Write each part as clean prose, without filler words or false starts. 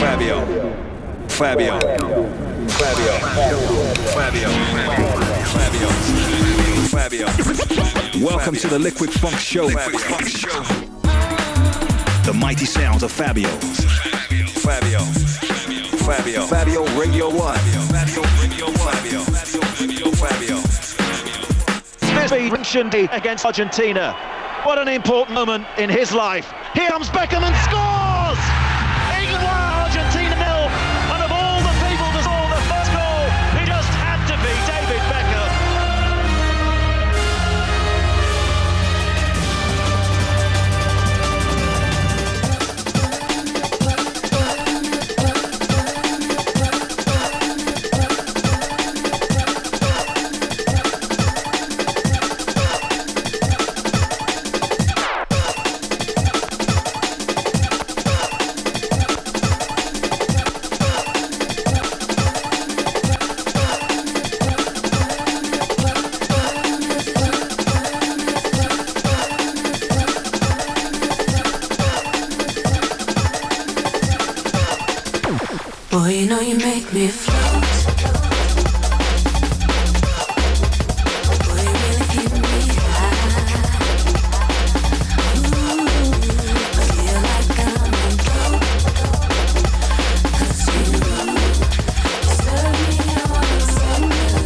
Fabio, Fabio, Fabio, Fabio, Fabio, Fabio. Welcome to the Liquid Funk Show. The mighty sounds of Fabio. Fabio, Fabio, Fabio Radio 1. Fabio Radio 1. Fabio, Fabio. This mentioned against Argentina. What an important moment in his life. Here comes Beckham and scores! England 1, Argentina 0. And of all the people to score the first goal, it just had to be David Beckham. Boy, you know you make me float. Boy, you really keep me high. Ooh, I feel like I'm on dope. 'Cause you serve me on a similar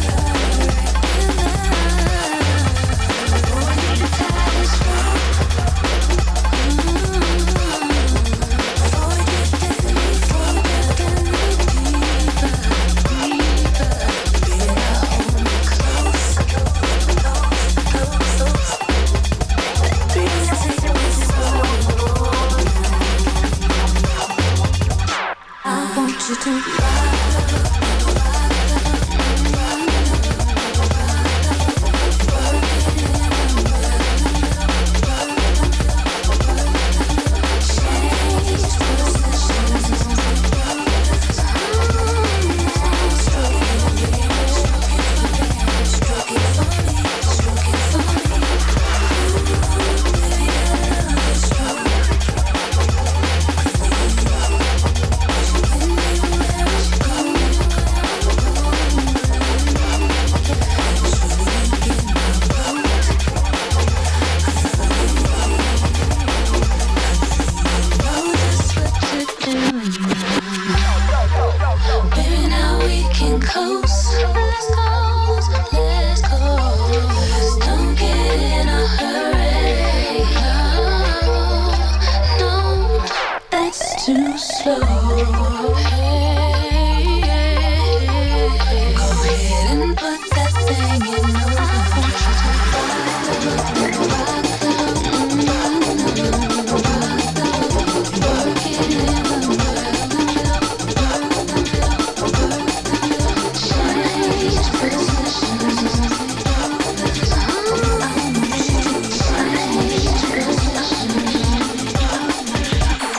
boy, you tie this rope.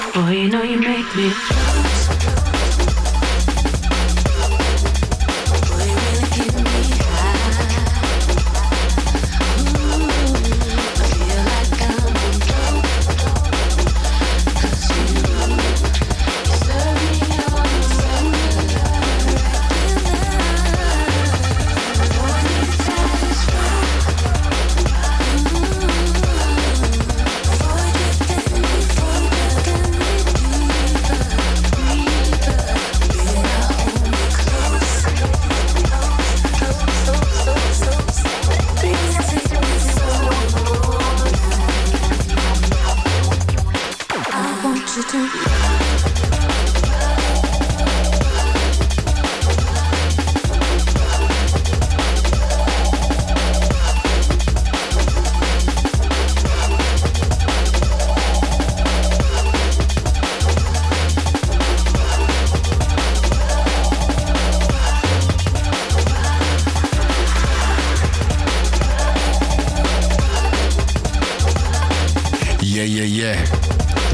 Before you get me,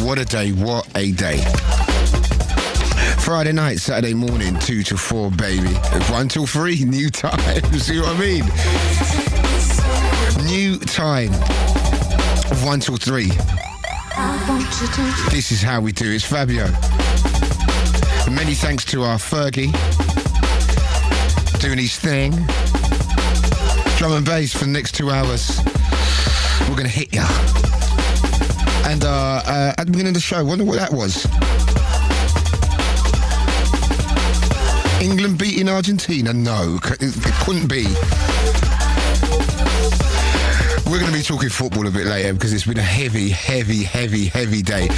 What a day. Friday night, Saturday morning, 2 to 4, baby. 1 till 3, new time. See what I mean? New time. 1 till 3. This is how we do it. It's Fabio. Many thanks to our Fergie doing his thing. Drum and bass for the next 2 hours. We're going to hit ya. And at the beginning of the show, wonder what that was. England beating Argentina? No, it couldn't be. We're going to be talking football a bit later because it's been a heavy day.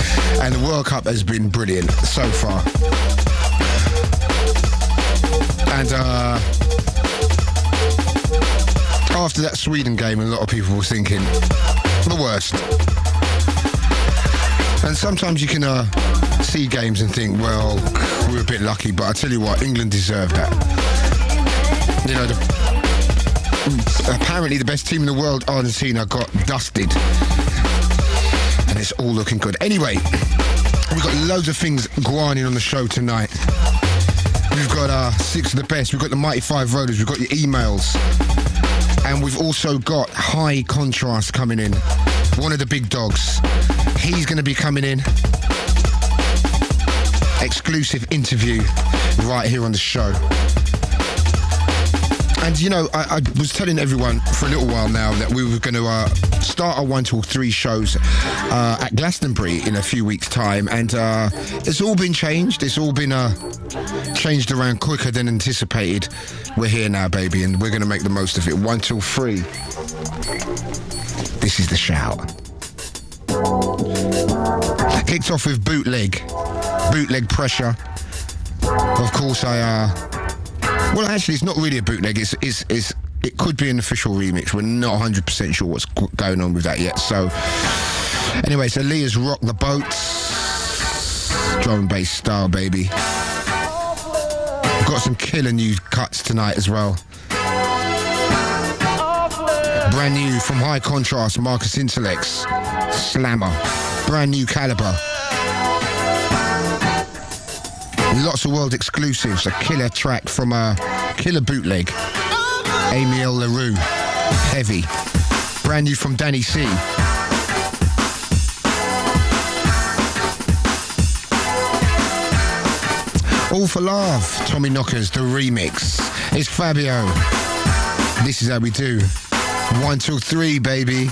And the World Cup has been brilliant so far. And after that Sweden game, a lot of people were thinking, the worst. And sometimes you can see games and think, well, we were a bit lucky, but I tell you what, England deserved that. You know, apparently the best team in the world, Argentina, got dusted. And it's all looking good. Anyway, we've got loads of things grinding on the show tonight. We've got 6 of the best. We've got the Mighty 5 Rollers. We've got your emails. And we've also got High Contrast coming in. One of the big dogs. He's going to be coming in. Exclusive interview right here on the show. And, you know, I was telling everyone for a little while now that we were going to start our 1 till 3 shows at Glastonbury in a few weeks' time. And it's all been changed. It's all been changed around quicker than anticipated. We're here now, baby, and we're going to make the most of it. 1 till 3. This is the shout. Kicked off with Bootleg Pressure. Of course, well, actually, it's not really a bootleg. It could be an official remix. We're not 100% sure what's going on with that yet. So, anyway, so Aaliyah's Rock the Boats. Drum and bass style, baby. We've got some killer new cuts tonight as well. Brand new from High Contrast, Marcus Intellects, Slammer. Brand new Calibre. Lots of world exclusives. A killer track from a killer bootleg. Amy L. LaRue. Heavy. Brand new from Danny C. All for Love. Tommy Knockers, the remix. It's Fabio. This is how we do. 1 till 3, baby.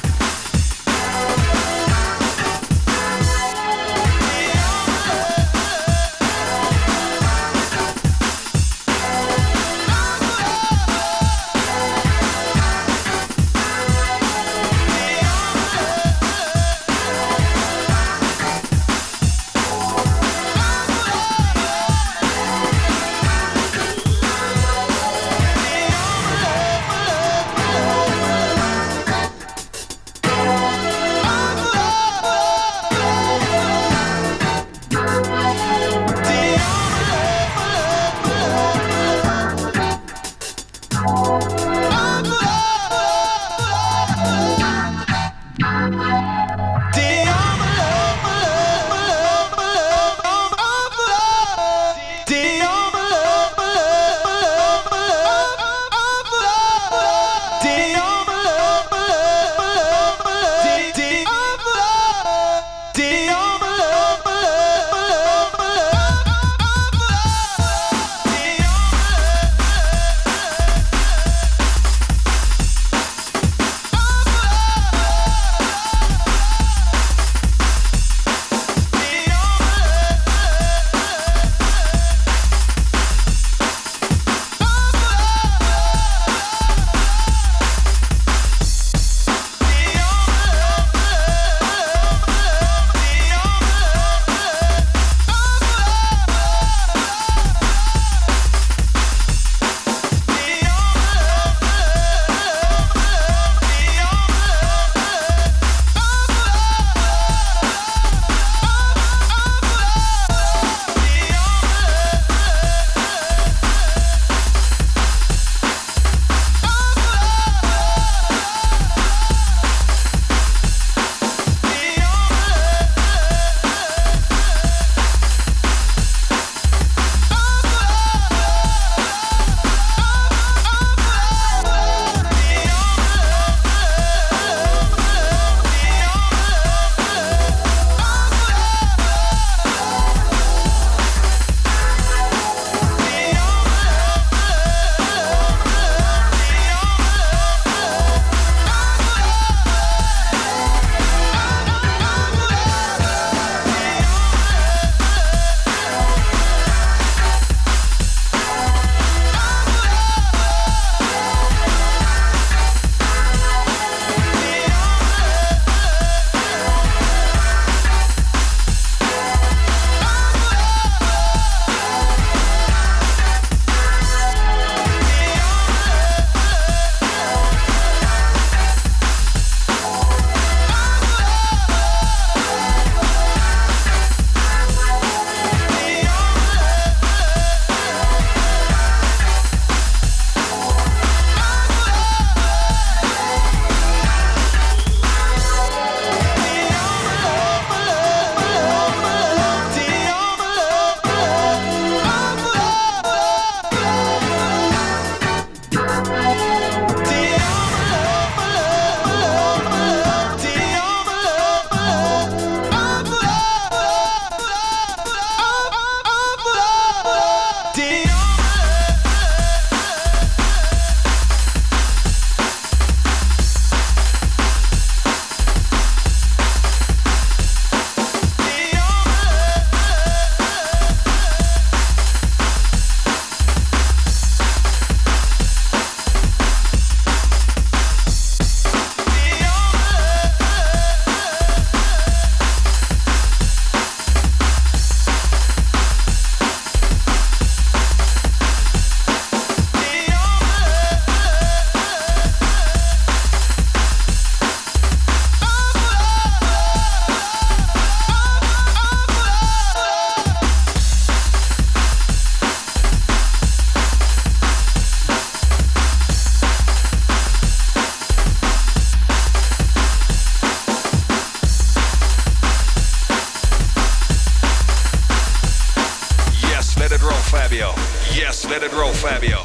let it roll, Fabio. Yes, let it roll, Fabio.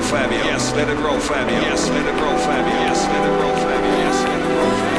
Fabio. Yes, let it roll, Fabio. Yes, let it roll, Fabio. Yes, let it roll, Fabio. Yes, let it roll, Fabio.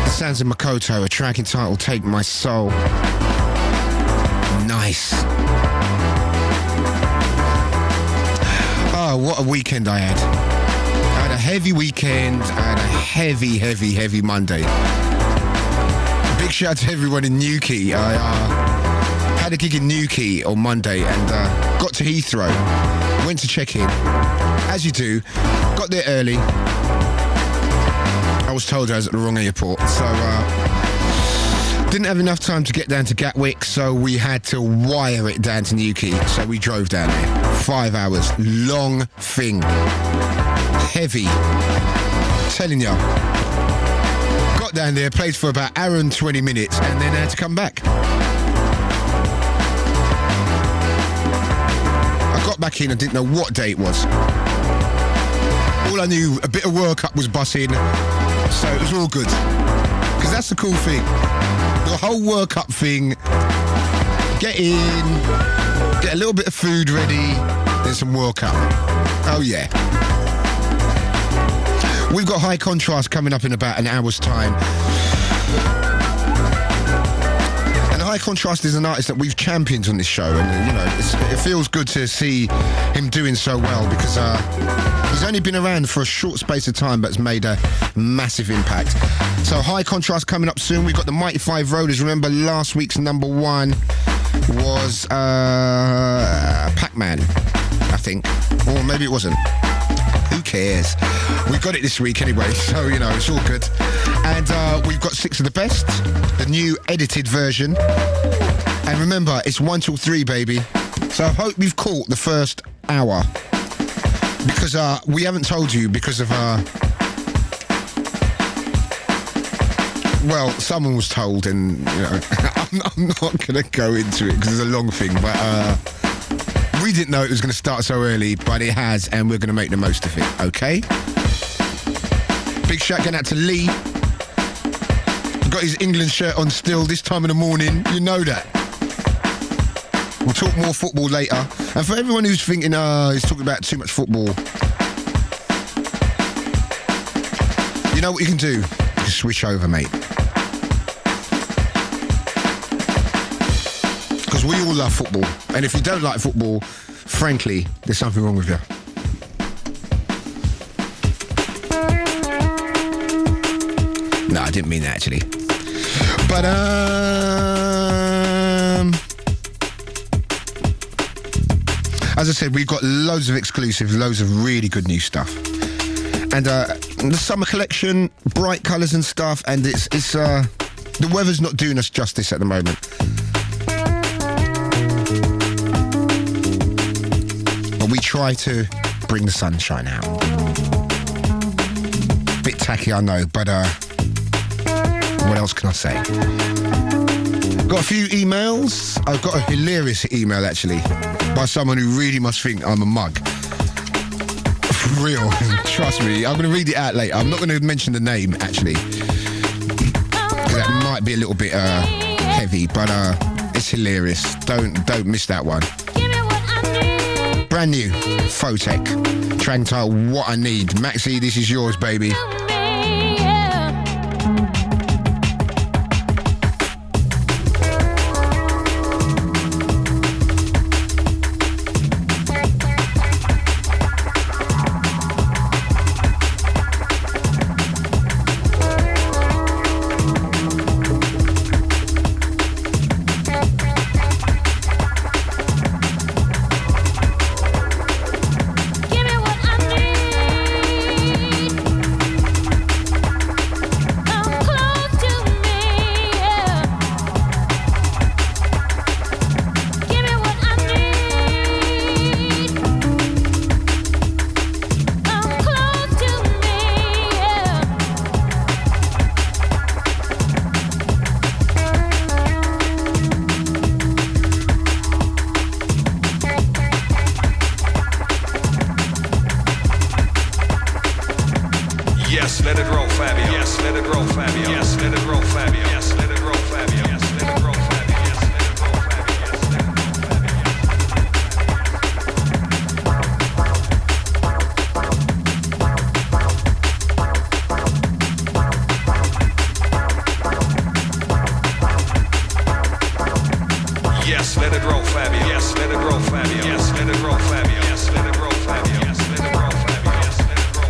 Sounds of Makoto, a track entitled Take My Soul. Nice. Oh, what a weekend I had. I had a heavy weekend. I had a heavy Monday. Big shout out to everyone in Newquay. I had a gig in Newquay on Monday and got to Heathrow. Went to check in, as you do. Got there early. I was told I was at the wrong airport, so didn't have enough time to get down to Gatwick, so we had to wire it down to Newquay. So we drove down there. 5 hours. Long thing. Heavy. Telling ya. Got down there, played for about an hour and 20 minutes, and then had to come back. I got back in, I didn't know what day it was. All I knew, a bit of World Cup was bussing, so it was all good. Because that's the cool thing. The whole World Cup thing, get in, get a little bit of food ready, then some World Cup. Oh yeah. We've got High Contrast coming up in about an hour's time. And High Contrast is an artist that we've championed on this show, and you know, it feels good to see him doing so well because he's only been around for a short space of time, but it's made a massive impact. So High Contrast coming up soon. We've got the Mighty Five Rollers. Remember last week's number one was Pacman, I think, or maybe it wasn't. Who cares? We got it this week anyway, so you know, it's all good. And we've got 6 of the best, the new edited version. And remember, it's 1 till 3, baby. So I hope you've caught the first hour. Because we haven't told you because of well, someone was told, and you know, I'm not going to go into it because it's a long thing, but we didn't know it was going to start so early, but it has, and we're going to make the most of it, okay? Big shout going out to Lee. Got his England shirt on still this time of the morning, you know that. We'll talk more football later. And for everyone who's thinking, he's talking about too much football, you know what you can do? You can switch over, mate. Because we all love football. And if you don't like football, frankly, there's something wrong with you. No, I didn't mean that, actually. But, as I said, we've got loads of exclusives, loads of really good new stuff. And the summer collection, bright colours and stuff, and it's the weather's not doing us justice at the moment. But we try to bring the sunshine out. Bit tacky, I know, but what else can I say? Got a few emails. I've got a hilarious email, actually, by someone who really must think I'm a mug. For real. Trust me. I'm going to read it out later. I'm not going to mention the name, actually, because that might be a little bit heavy, but it's hilarious. Don't miss that one. Brand new Photek. Track title, What I Need. Maxi, this is yours, baby. Yes, let it roll, Fabio. Yes, let it roll, Fabio. Yes, let it roll, Fabio. Yes, let it roll, Fabio. Yes, let it roll, Fabio. Yes, let it roll, Fabio. Yes, let it roll,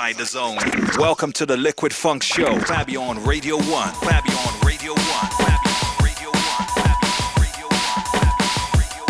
inside the zone. Welcome to the Liquid Funk Show. Fabio on Radio 1. Fabio on Radio 1. Fabio on Radio 1. Fabio on Radio 1. Fabio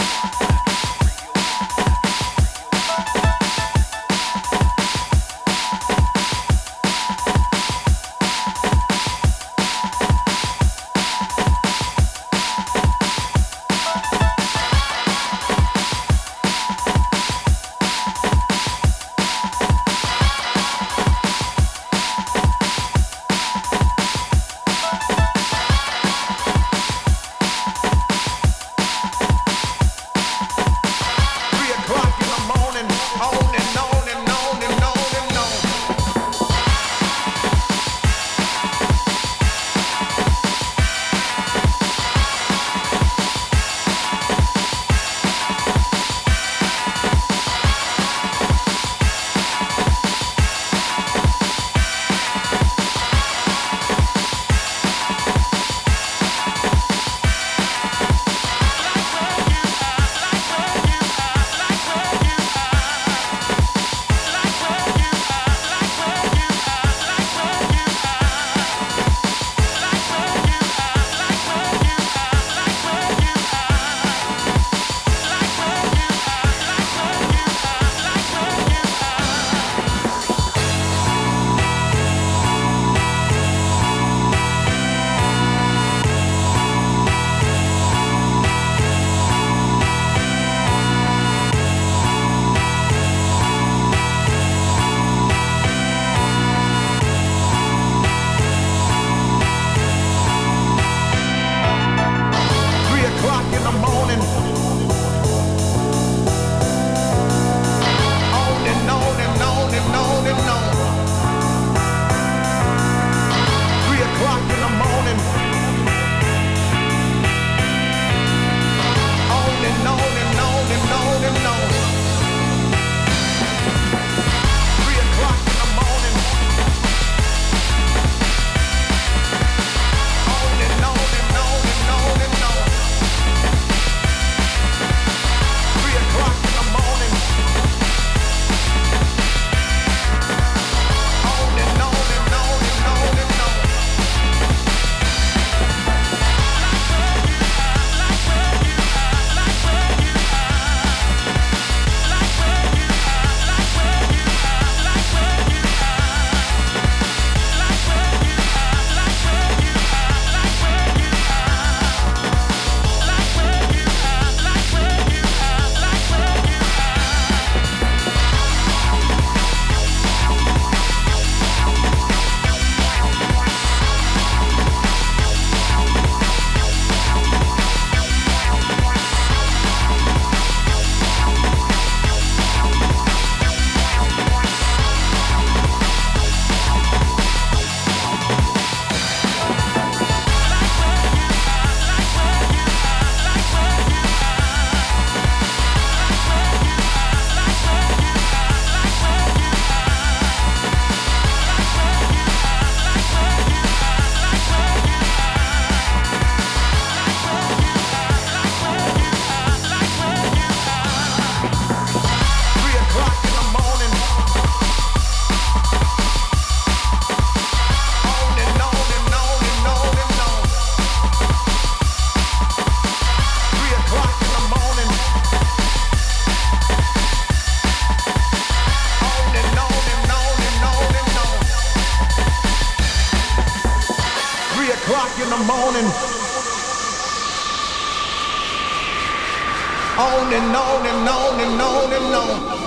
o'clock in the morning. On and on and on and on and on.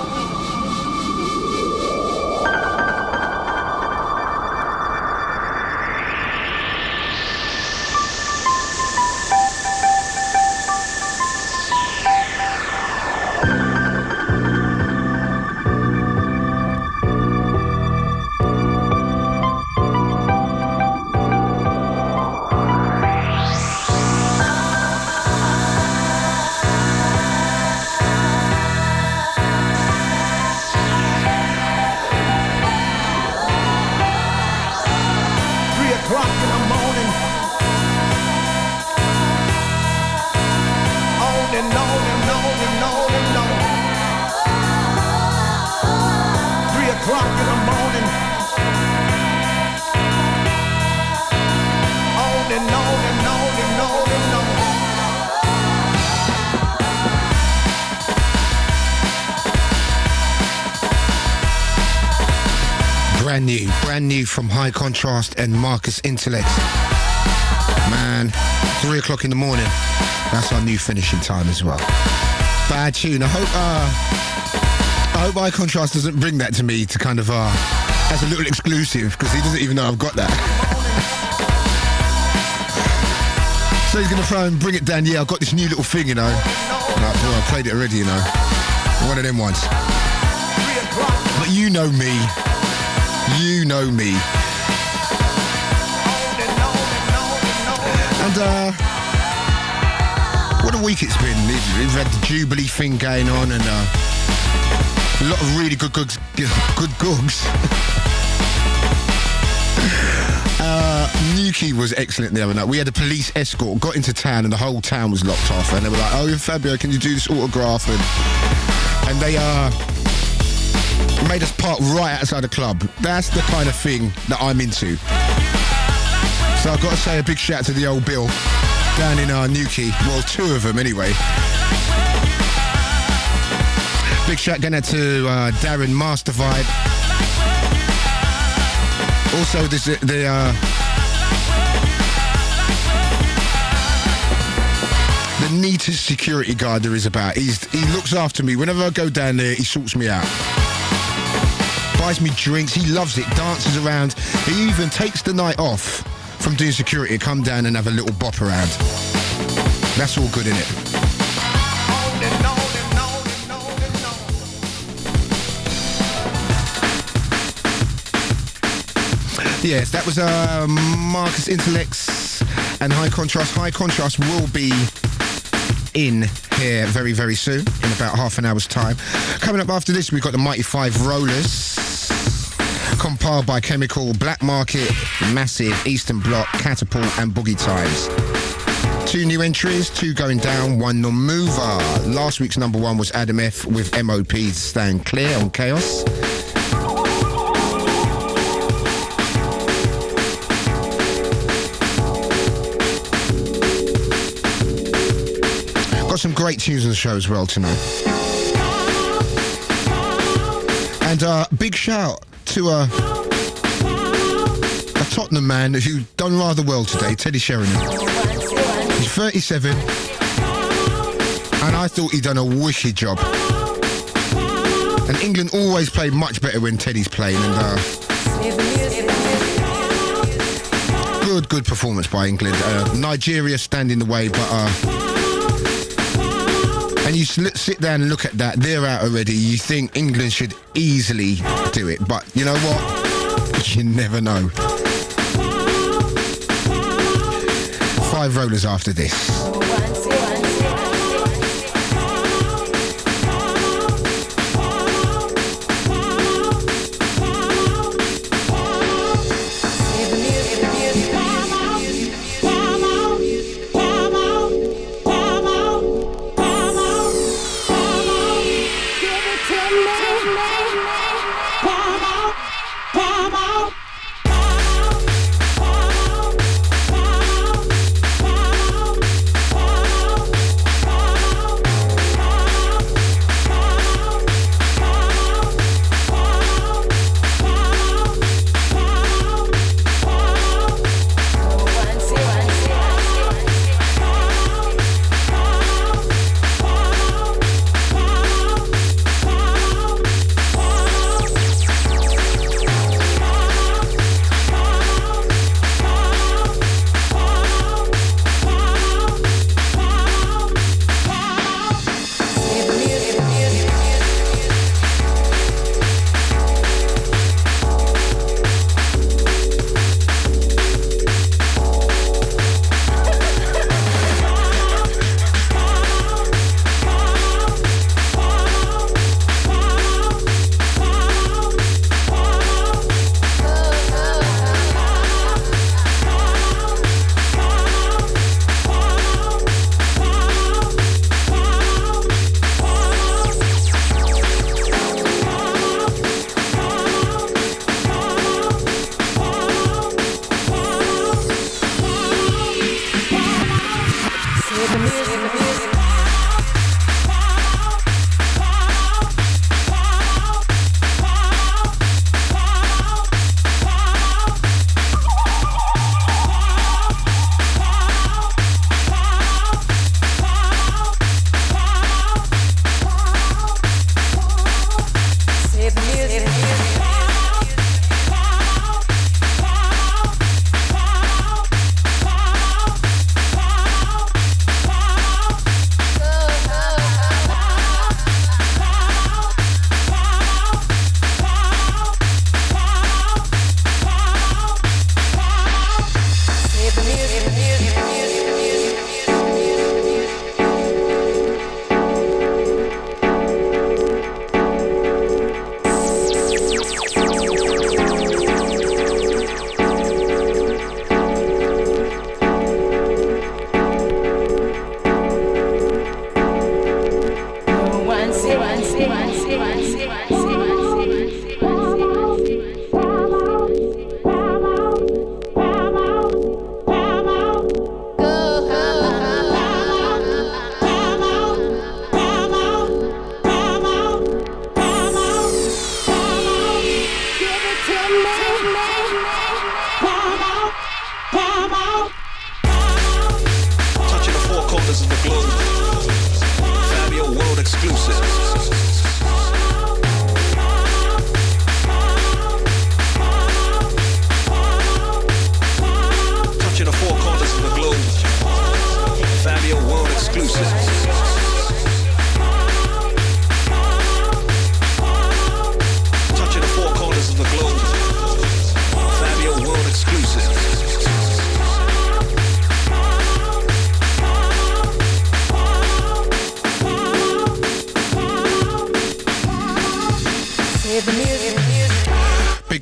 Brand new from High Contrast and Marcus Intellect. Man, 3 o'clock in the morning. That's our new finishing time as well. Bad tune. I hope High Contrast doesn't bring that to me to kind of as a little exclusive, because he doesn't even know I've got that. So he's gonna try and bring it down. Yeah, I've got this new little thing, you know. I played it already, you know. One of them ones. But you know me. You know me. And what a week it's been. We've had the Jubilee thing going on, and a lot of really good googs. Nuki was excellent the other night. We had a police escort, got into town, and the whole town was locked off, and they were like, "Oh, Fabio, can you do this autograph?" And they made us park right outside the club. That's the kind of thing that I'm into. So I've got to say a big shout to the old Bill down in Newquay. Well, two of them anyway. Big shout going out to Darren Master Vibe. Also, the neatest security guard there is about. He looks after me. Whenever I go down there, he sorts me out. Buys me drinks, he loves it, dances around. He even takes the night off from doing security to come down and have a little bop around. That's all good, innit? Yes, that was Marcus Intellects and High Contrast. High Contrast will be in here very, very soon, in about half an hour's time. Coming up after this, we've got the Mighty 5 Rollers, compiled by Chemical, Black Market, Massive, Eastern Bloc, Catapult and Boogie Times. 2 new entries, 2 going down, 1 non-mover. Last week's number 1 was Adam F with M.O.P. Stand Clear on Kaos. Got some great tunes on the show as well tonight. And big shout to a Tottenham man who done rather well today, Teddy Sheringham. He's 37, and I thought he'd done a wicked job. And England always play much better when Teddy's playing, and good performance by England. Nigeria stand in the way, but and you sit down and look at that, they're out already. You think England should easily do it, but you know what? You never know. 5 rollers after this.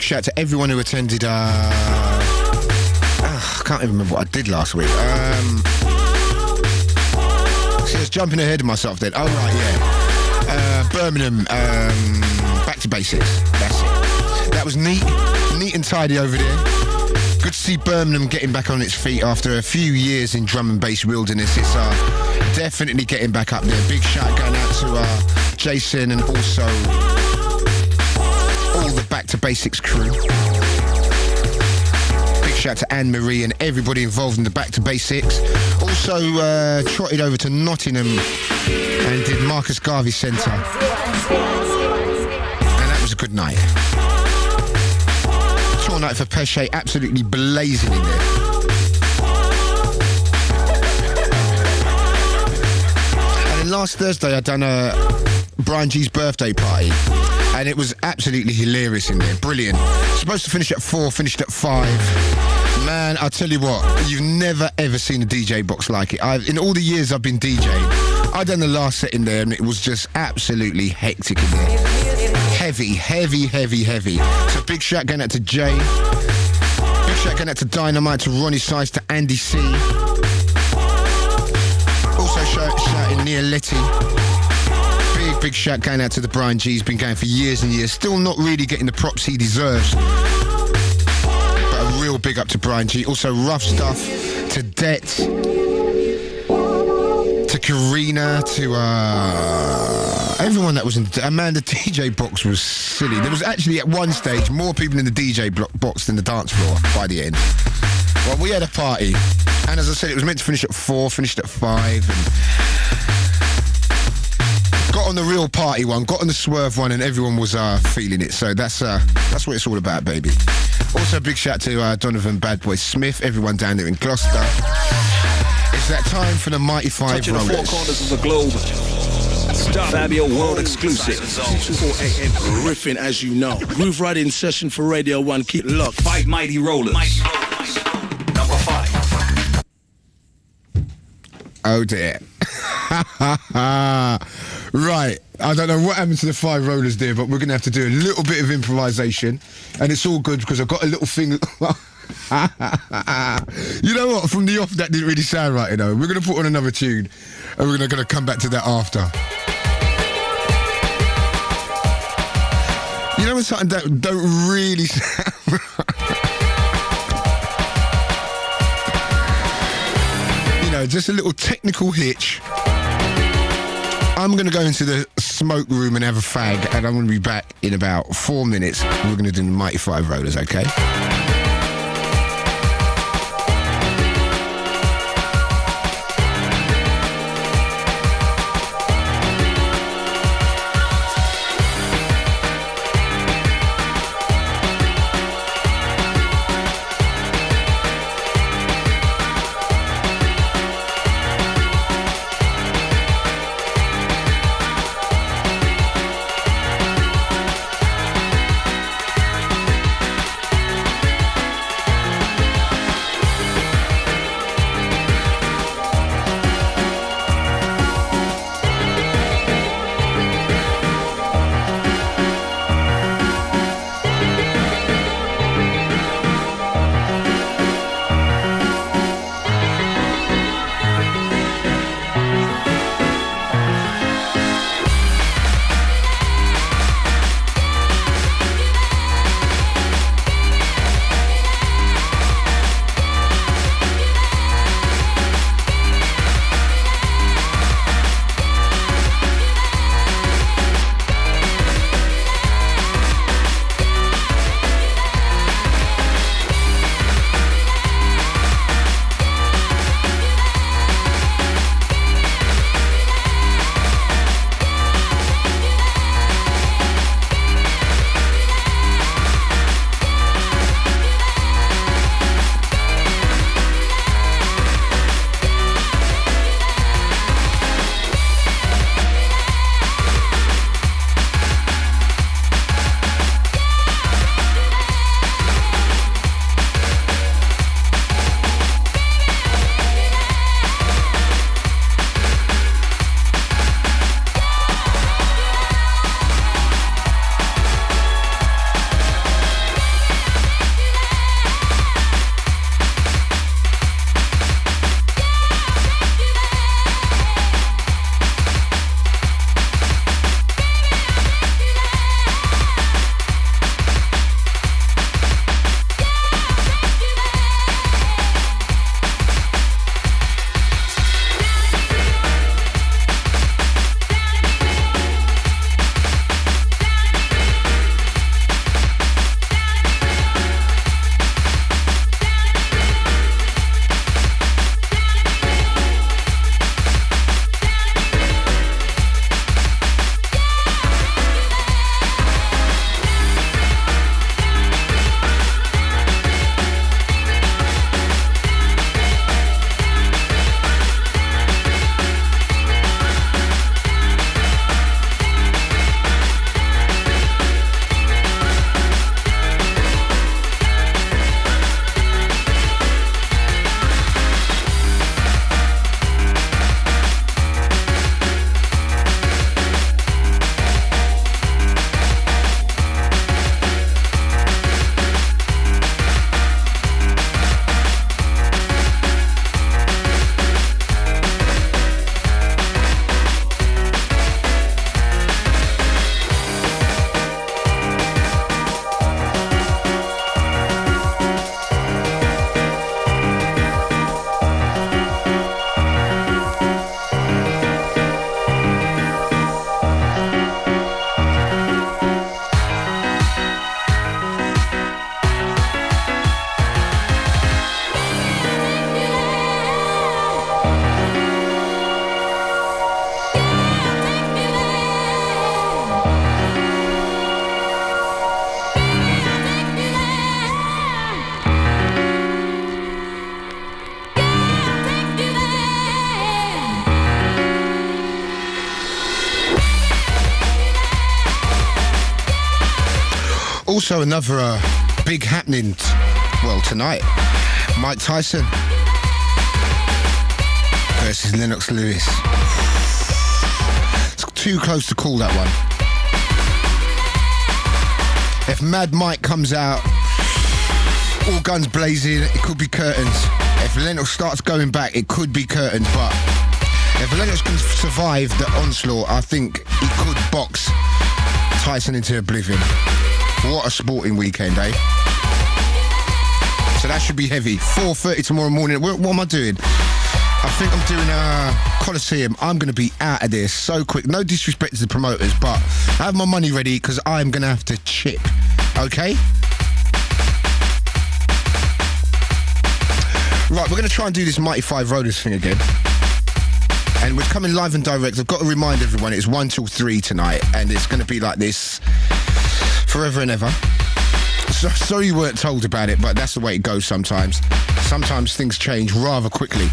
Shout to everyone who attended. I can't even remember what I did last week. See, I was jumping ahead of myself then. Oh right, yeah. Birmingham. Back to basics. That's it. That was neat and tidy over there. Good to see Birmingham getting back on its feet after a few years in drum and bass wilderness. It's definitely getting back up there. Big shout going out to Jason and also all the Back to Basics crew. Big shout to Anne-Marie and everybody involved in the Back to Basics. Also trotted over to Nottingham and did Marcus Garvey Centre. And that was a good night. Tour night for Pesce, absolutely blazing in there. And then last Thursday I'd done a Brian G's birthday party. And it was absolutely hilarious in there. Brilliant. Supposed to finish at 4, finished at 5. Man, I'll tell you what, you've never ever seen a DJ box like it. In all the years I've been DJing, I done the last set in there and it was just absolutely hectic in there. Heavy. So big shout going out to Jay. Big shout going out to Dynamite, to Ronnie Size, to Andy C. Also shouting Nia Letty. Big shout going out to the Brian G. He's been going for years and years. Still not really getting the props he deserves. But a real big up to Brian G. Also Rough Stuff, to Det, to Karina, to everyone that was in... Man, the DJ box was silly. There was actually at one stage more people in the DJ box than the dance floor by the end. Well, we had a party. And as I said, it was meant to finish at 4, finished at 5. And got on the real party one, got on the swerve one, and everyone was feeling it. So that's what it's all about, baby. Also, big shout to Donovan Bad Boy Smith, everyone down there in Gloucester. It's that time for the Mighty Five Touching Rollers. the four corners of the globe. Stop. Fabio World Exclusive. 4 a.m. riffing, as you know. Grooverider in session for Radio 1. Keep it locked. 5 Mighty Rollers. Number 5. Oh dear. Right, I don't know what happened to the 5 rollers there, but we're going to have to do a little bit of improvisation, and it's all good because I've got a little thing. You know what, from the off that didn't really sound right, you know. We're going to put on another tune and we're going to come back to that after. You know when something that don't really sound right? You know, just a little technical hitch. I'm going to go into the smoke room and have a fag, and I'm going to be back in about 4 minutes. We're going to do the Mighty 5 Rollers, okay? Also another big happening, tonight. Mike Tyson versus Lennox Lewis. It's too close to call that one. If Mad Mike comes out, all guns blazing, it could be curtains. If Lennox starts going back, it could be curtains, but if Lennox can survive the onslaught, I think he could box Tyson into oblivion. What a sporting weekend, eh? So that should be heavy. 4:30 tomorrow morning. What am I doing? I think I'm doing a Coliseum. I'm going to be out of there so quick. No disrespect to the promoters, but I have my money ready because I'm going to have to chip. Okay? Right, we're going to try and do this Mighty Five Rollers thing again. And we're coming live and direct. I've got to remind everyone it's 1 till 3 tonight, and it's going to be like this forever and ever. So, sorry you weren't told about it, but that's the way it goes sometimes. Sometimes things change rather quickly.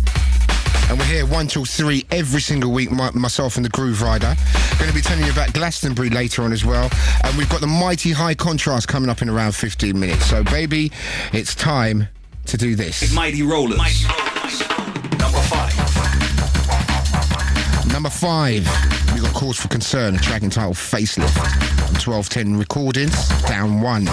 And we're here 1 till 3 every single week, myself and the Grooverider. Going to be telling you about Glastonbury later on as well. And we've got the Mighty High Contrast coming up in around 15 minutes. So, baby, it's time to do this. Mighty Rollers. Number 5. Number 5, we got Cause for Concern, a track entitled Facelift. 1210 Recordings, down 1.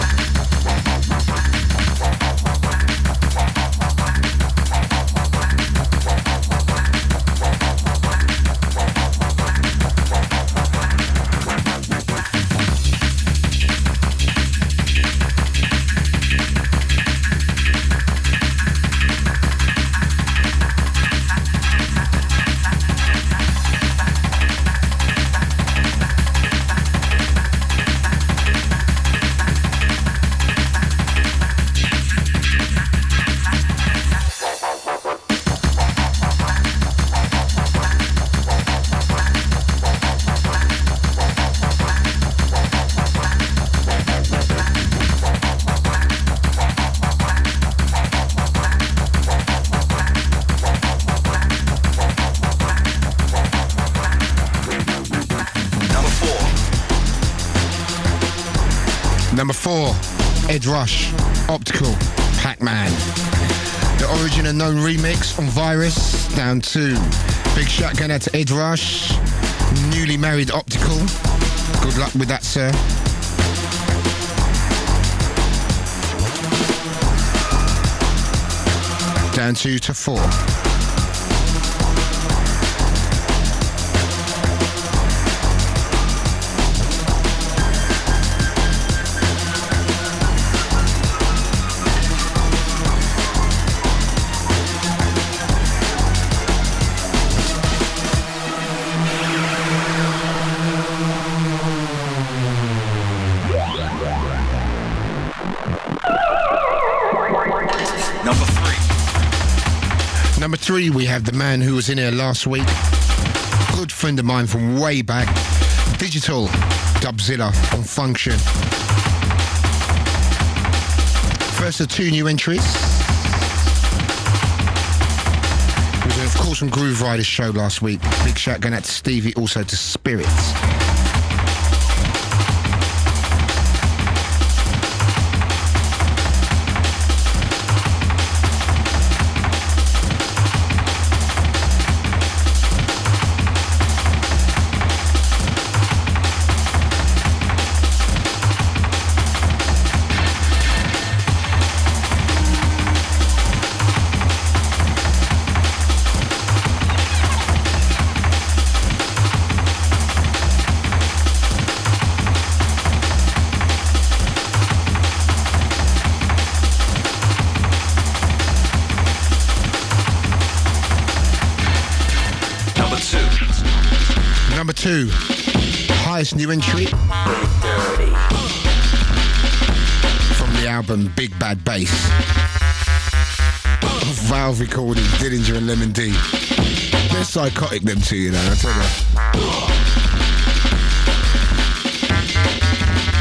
Number 4, Ed Rush, Optical, Pacman. The Origin Unknown remix on Virus, down 2. Big shout going out to Ed Rush, newly married Optical. Good luck with that, sir. Down 2 to 4. Number 3, we have the man who was in here last week. Good friend of mine from way back. Digital, Dubzilla on Function. First of 2 new entries. It was, of course, from Grooverider's show last week. Big shout going out to Stevie, also to Spirits. Number 2, highest new entry from the album Big Bad Bass. Valve recording, Dillinja and Lemon D. They're psychotic, them two, you know, I tell you.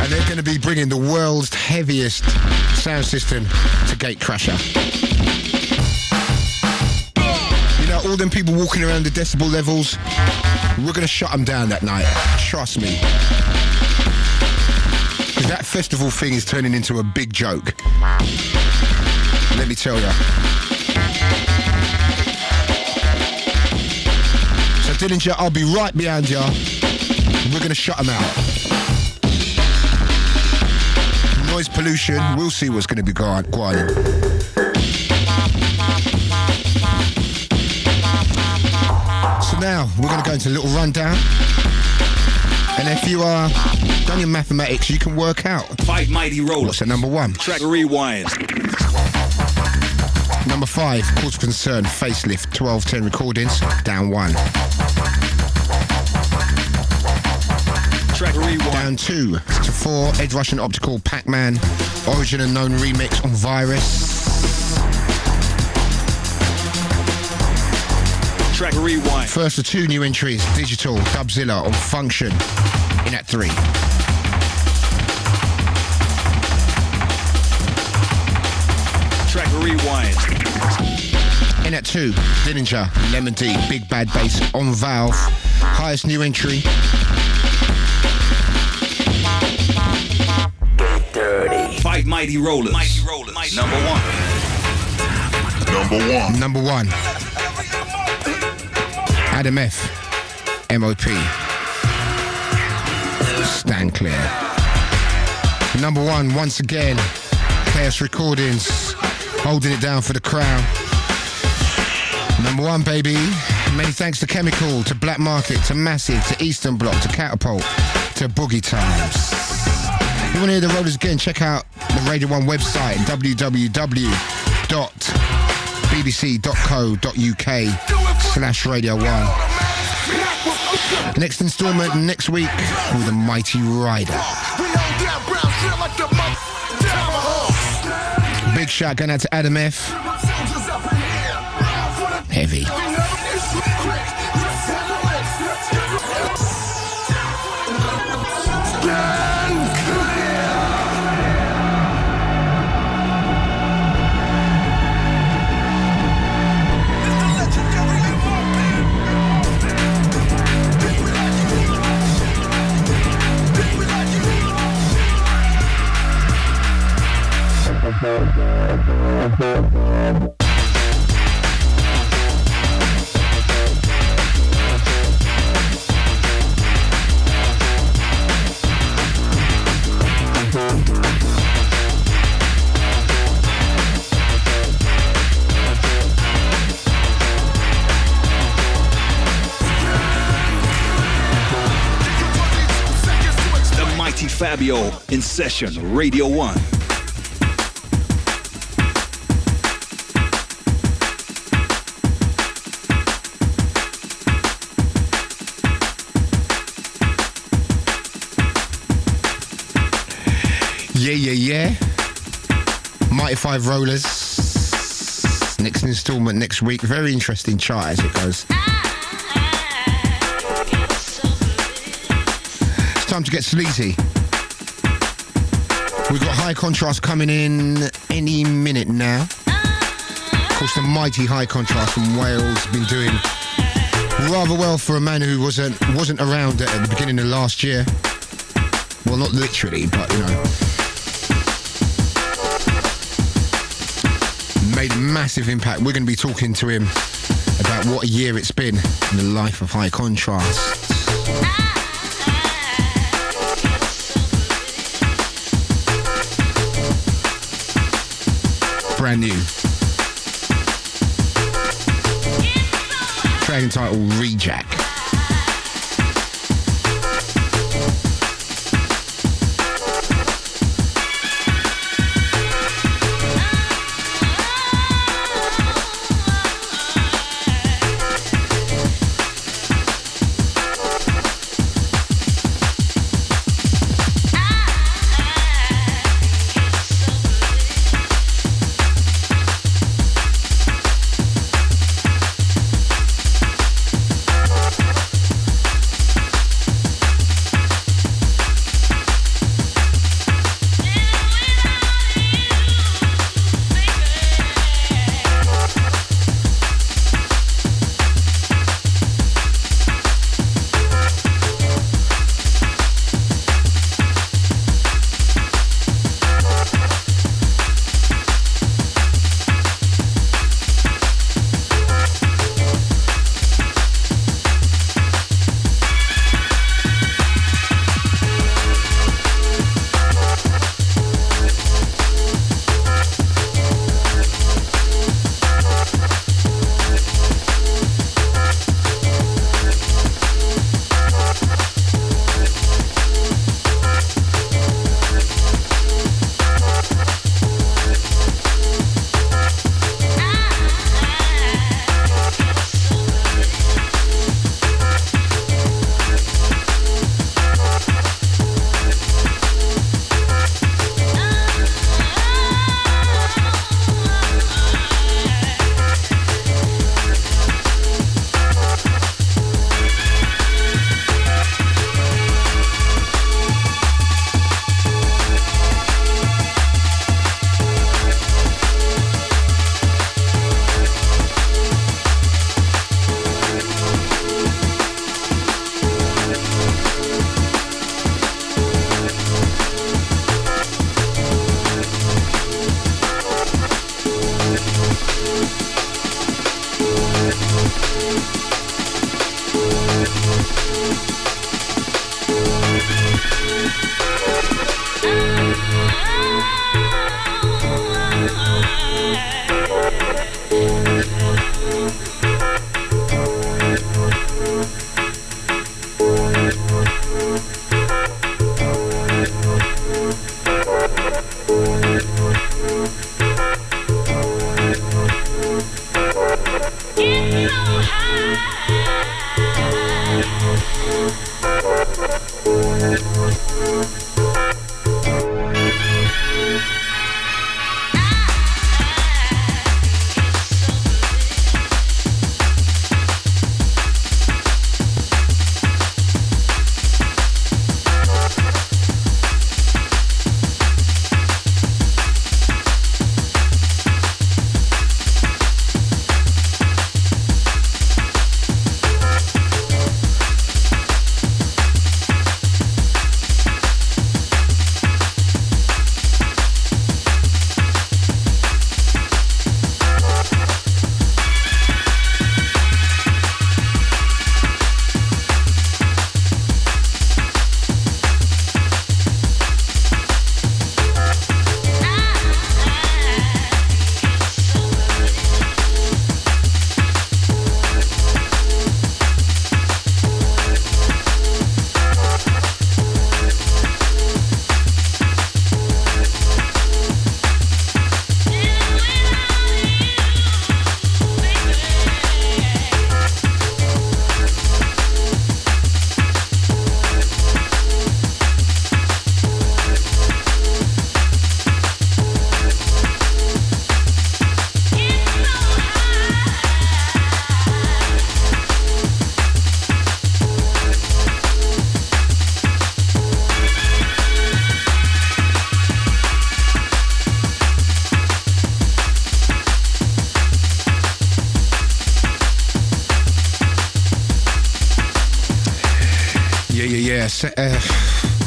And they're going to be bringing the world's heaviest sound system to Gatecrasher. You know, all them people walking around the decibel levels, we're going to shut them down that night. Trust me. Because that festival thing is turning into a big joke. Let me tell you. So Dillinja, I'll be right behind you. We're going to shut them out. Noise pollution, we'll see what's going to be going on. So now, we're going to go into a little rundown. And if you are done your mathematics, you can work out. 5 Mighty Rollers. What's at number 1? Track Rewind. Number 5, Cause for Concern, Facelift, 1210 Recordings, down 1. Track rewind. Down 2 to 4, Ed Rush and Optical, Pacman, Origin Unknown remix on Virus. Track rewind. First of 2 new entries, Digital, Dubzilla on Function, in at 3. Track rewind. In at 2, Dillinja, Lemon D, Big Bad Bass on Valve, highest new entry. Fight Mighty Rollers. Number 1. Number 1. Adam F. MOP. Stand clear. Number 1, once again, Chaos Recordings, holding it down for the crown. Number 1, baby. Many thanks to Chemical, to Black Market, to Massive, to Eastern Bloc, to Catapult, to Boogie Times. If you want to hear the rollers again, check out the Radio 1 website, www.bbc.co.uk/Radio 1. Next instalment next week with the Mighty Rider. Big shout going out to Adam F. Heavy. The Mighty Fabio in session, Radio 1. Yeah. Mighty 5 Rollers. Next instalment next week. Very interesting chart as it goes. It's time to get sleazy. We've got High Contrast coming in any minute now. Of course, the mighty High Contrast from Wales been doing rather well for a man who wasn't around at the beginning of last year. Well, not literally, but you know. Made a massive impact. We're going to be talking to him about what a year it's been in the life of High Contrast. Brand new. Track entitled Rejack.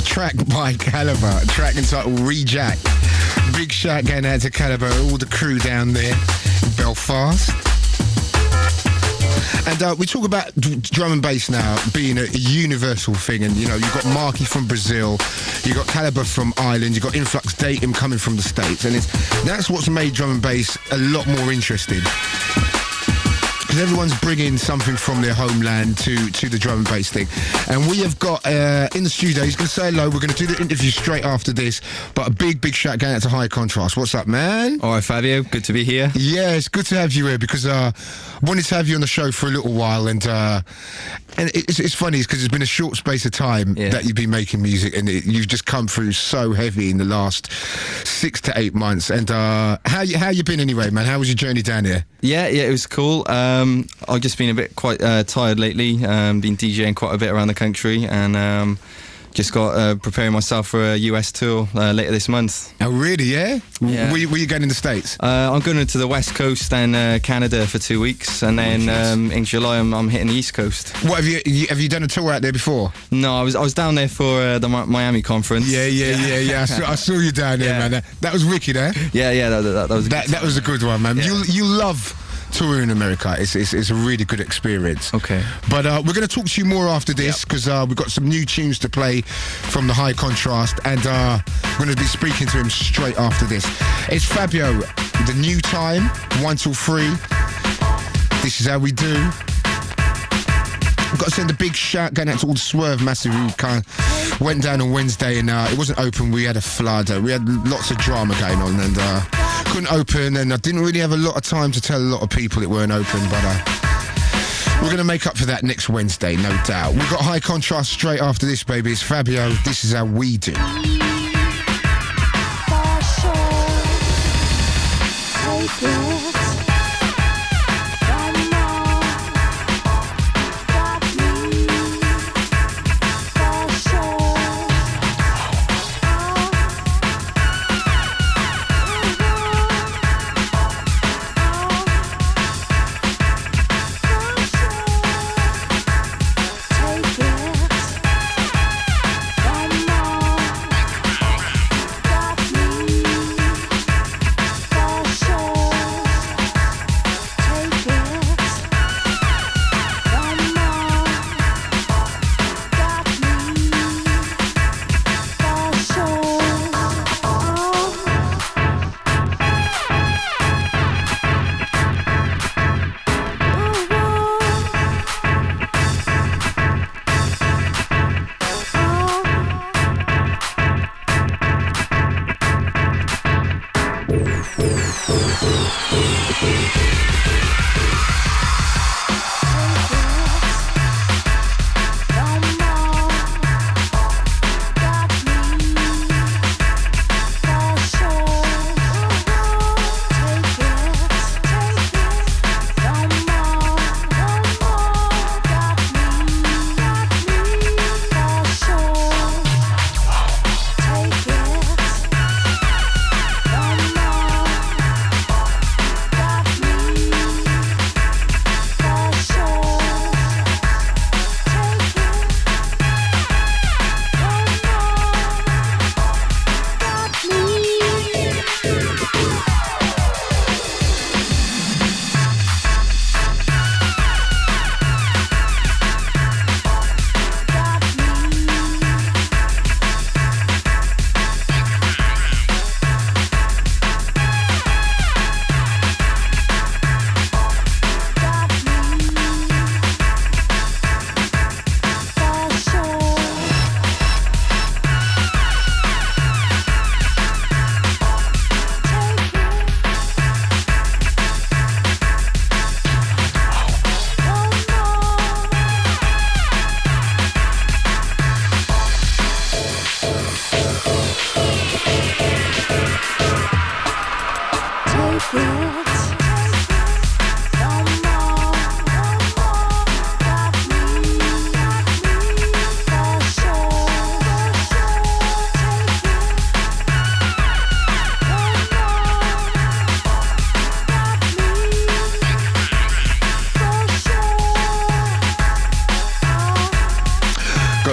Track by Calibre, track entitled Rejack. Big shout going out to Calibre, all the crew down there in Belfast. And we talk about drum and bass now being a universal thing, and you know, you've got Marky from Brazil, you've got Calibre from Ireland, you've got Influx Datum coming from the States, and that's what's made drum and bass a lot more interesting. Because everyone's bringing something from their homeland to the drum and bass thing. And we have got in the studio, he's going to say hello, we're going to do the interview straight after this, but a big shout going out to High Contrast. What's up, man? All right, Fabio, good to be here. Yeah, it's good to have you here, because I wanted to have you on the show for a little while, and it's funny, because it's been a short space of time that you've been making music, and you've just come through so heavy in the last 6 to 8 months. And how you been anyway, man? How was your journey down here? Yeah, it was cool. I've just been a bit quite tired lately. Been DJing quite a bit around the country, and just got preparing myself for a US tour later this month. Oh, really? Yeah. Yeah. Where you going in the States? I'm going to the West Coast and Canada for 2 weeks, and then in July I'm hitting the East Coast. What have you done a tour out there before? No, I was down there for the Miami conference. Yeah. I saw you down there, man. That was wicked, eh? Yeah. That was that was a good one, man. Yeah. You love touring in America. It's a really good experience. Okay. But we're going to talk to you more after this, because we've got some new tunes to play from the High Contrast, and we're going to be speaking to him straight after this. It's Fabio, the new time, 1 till 3. This is how we do. We've got to send a big shout going out to all the Swerve Massive who kind of went down on Wednesday, and it wasn't open. We had a flood. We had lots of drama going on, and couldn't open, and I didn't really have a lot of time to tell a lot of people it weren't open, but we're going to make up for that next Wednesday, no doubt. We've got High Contrast straight after this, baby. It's Fabio. This is how we do.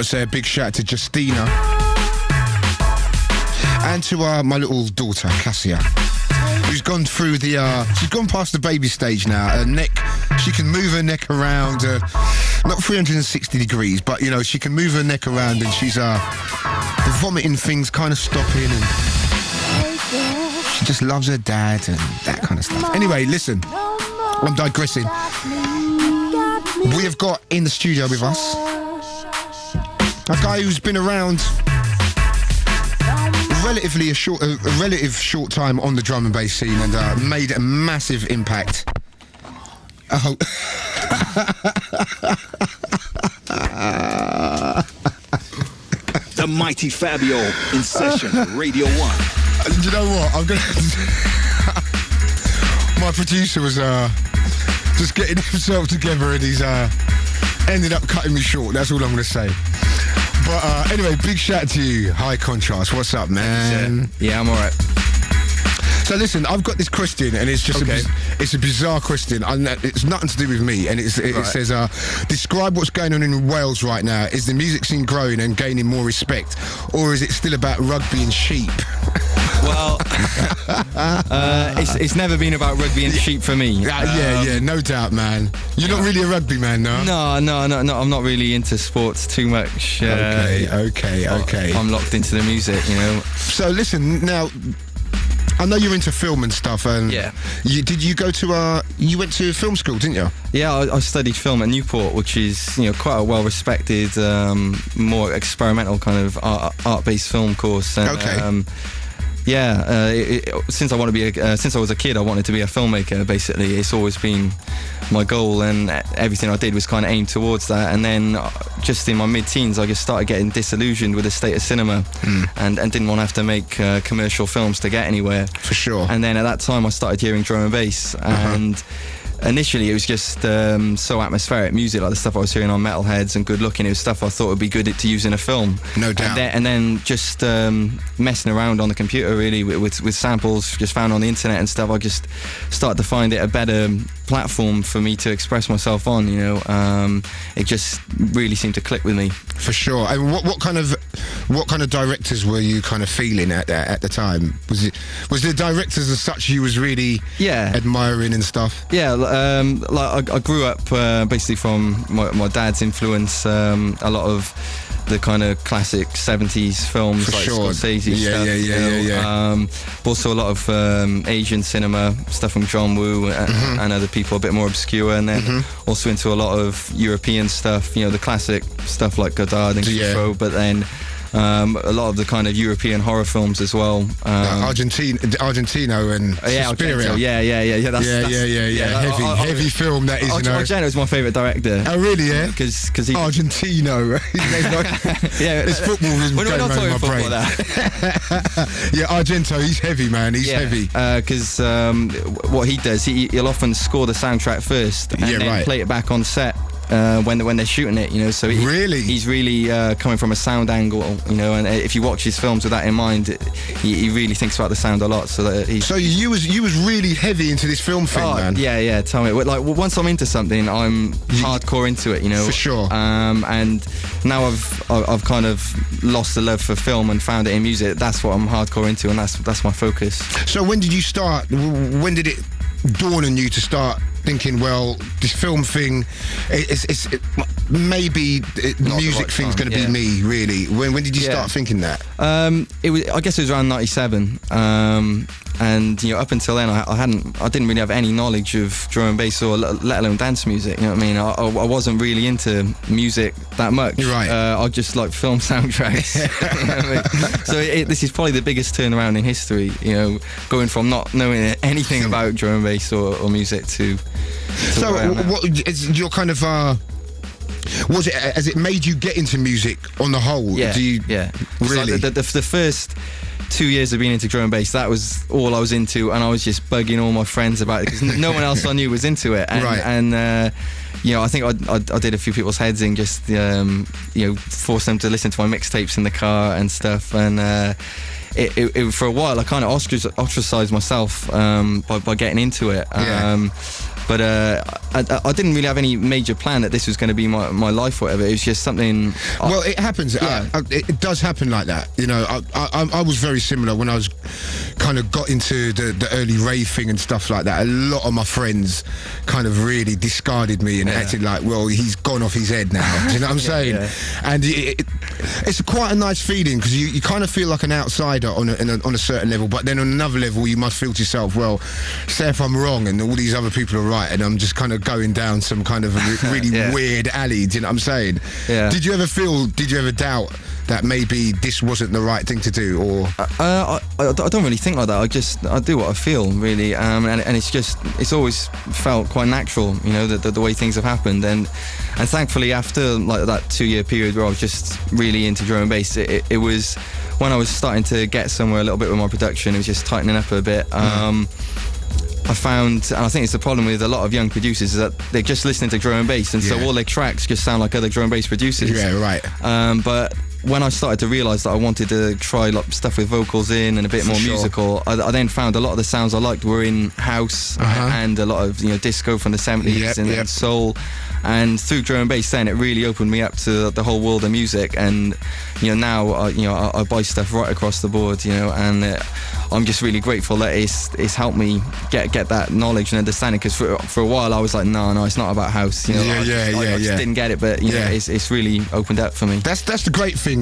to say a big shout out to Justina and to my little daughter Cassia, who's gone through she's gone past the baby stage now. Her neck, she can move her neck around, not 360 degrees, but you know, she can move her neck around, and she's the vomiting thing's kind of stopping, and she just loves her dad and that kind of stuff. Anyway, listen, I'm digressing. We have got in the studio with us a guy who's been around relative short time on the drum and bass scene, and made a massive impact. Oh. The mighty Fabio in session, Radio 1. Do you know what? I'm gonna. My producer was just getting himself together, and he's ended up cutting me short. That's all I'm gonna say. But anyway, big shout out to you, High Contrast. What's up, man? Yeah, I'm alright. So listen, I've got this question, and it's just it's a bizarre question. It's nothing to do with me, and it says, describe what's going on in Wales right now. Is the music scene growing and gaining more respect, or is it still about rugby and sheep? Well, it's never been about rugby and sheep for me. Yeah, no doubt, man. You're not really a rugby man, no? No, I'm not really into sports too much. Okay. I'm locked into the music, you know. So listen, now, I know you're into film and stuff, and yeah. You went to film school, didn't you? Yeah, I studied film at Newport, which is, you know, quite a well-respected, more experimental kind of art-based film course. And, okay. Since I was a kid, I wanted to be a filmmaker. Basically, it's always been my goal, and everything I did was kind of aimed towards that. And then, just in my mid-teens, I just started getting disillusioned with the state of cinema, and didn't want to have to make commercial films to get anywhere. For sure. And then at that time, I started hearing drum and bass, and initially it was just so atmospheric music, like the stuff I was hearing on Metalheads, and good looking. It was stuff I thought would be good to use in a film. No doubt. And then just messing around on the computer, really, with samples just found on the internet and stuff, I just started to find it a better platform for me to express myself on, you know. It just really seemed to click with me. For sure. And what kind of directors were you kind of feeling at the time? Was there directors as such you was really admiring and stuff? Yeah, like I grew up basically from my dad's influence, a lot of the kind of classic 70s films, for like sure. Scorsese stuff. Yeah. But also a lot of Asian cinema stuff from John Woo and other people a bit more obscure, and then also into a lot of European stuff, you know, the classic stuff like Godard and Truffaut, but then a lot of the kind of European horror films as well. Argentino and Suspiria. Argento, Heavy film that is. Argento is my favourite director. Oh really? Yeah. Because he Argentino. It's football is going around my brain. Yeah, Argento. He's heavy, man. He's heavy. Because what he does, he'll often score the soundtrack first and then play it back on set. When they're shooting it, you know, so he's really coming from a sound angle, you know, and if you watch his films with that in mind, he really thinks about the sound a lot. So you was really heavy into this film thing, man. Yeah. Tell me, like once I'm into something, I'm hardcore into it, you know. For sure. And now I've kind of lost the love for film and found it in music. That's what I'm hardcore into, and that's my focus. So when did you start? When did it dawn on you to start thinking, well, this film thing, maybe the music thing's going to be me, really? When did you start thinking that? I guess it was around 97. And you know, up until then, I didn't really have any knowledge of drum and bass, or let alone dance music. You know what I mean? I wasn't really into music that much. You're right. I just like film soundtracks. You know what I mean? So this is probably the biggest turnaround in history. You know, going from not knowing anything about drum and bass or music to. So what is your kind of? Was it? Has it made you get into music on the whole? Yeah. Really? Like the first 2 years of being into drum and bass, that was all I was into, and I was just bugging all my friends about it because no one else I knew was into it. And, and you know, I think I did a few people's heads in, just you know, force them to listen to my mixtapes in the car and stuff, and it for a while I kind of ostracized myself by getting into it. But I didn't really have any major plan that this was going to be my life or whatever. It was just something. Well, it happens. Yeah. It does happen like that. You know, I was very similar when I was kind of got into the early rave thing and stuff like that. A lot of my friends kind of really discarded me and acted like, well, he's gone off his head now. Do you know what I'm saying? Yeah. And it's quite a nice feeling because you kind of feel like an outsider on a certain level, but then on another level you must feel to yourself, well, say if I'm wrong and all these other people are right and I'm just kind of going down some kind of really weird alley. Do you know what I'm saying? Yeah. Did you ever doubt that maybe this wasn't the right thing to do, or? I don't really think like that. I do what I feel, really, and it's always felt quite natural, you know, the way things have happened, and thankfully after like that 2-year period where I was just really into drum and bass, it was when I was starting to get somewhere a little bit with my production. It was just tightening up a bit. I found, and I think it's the problem with a lot of young producers, is that they're just listening to drum and bass, and so all their tracks just sound like other drum and bass producers. Yeah, right. But when I started to realise that I wanted to try like stuff with vocals in and a bit more musical, I then found a lot of the sounds I liked were in house and a lot of, you know, disco from the 70s and soul. And through drum and bass, then it really opened me up to the whole world of music. And you know, now I buy stuff right across the board, you know, and I'm just really grateful that it's helped me get that knowledge and understanding. Because for a while I was like, no, it's not about house, you know. I just didn't get it, but you know, it's really opened up for me. That's the great thing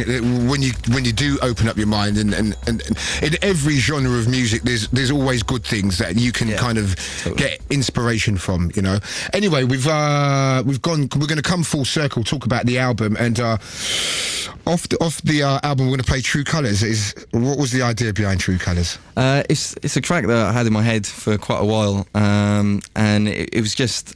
when you do open up your mind, and in every genre of music, there's always good things that you can kind of get inspiration from, you know. Anyway, we're going to come full circle, talk about the album, and off the album we're going to play True Colours. What was the idea behind True Colours? It's a track that I had in my head for quite a while, and it was just,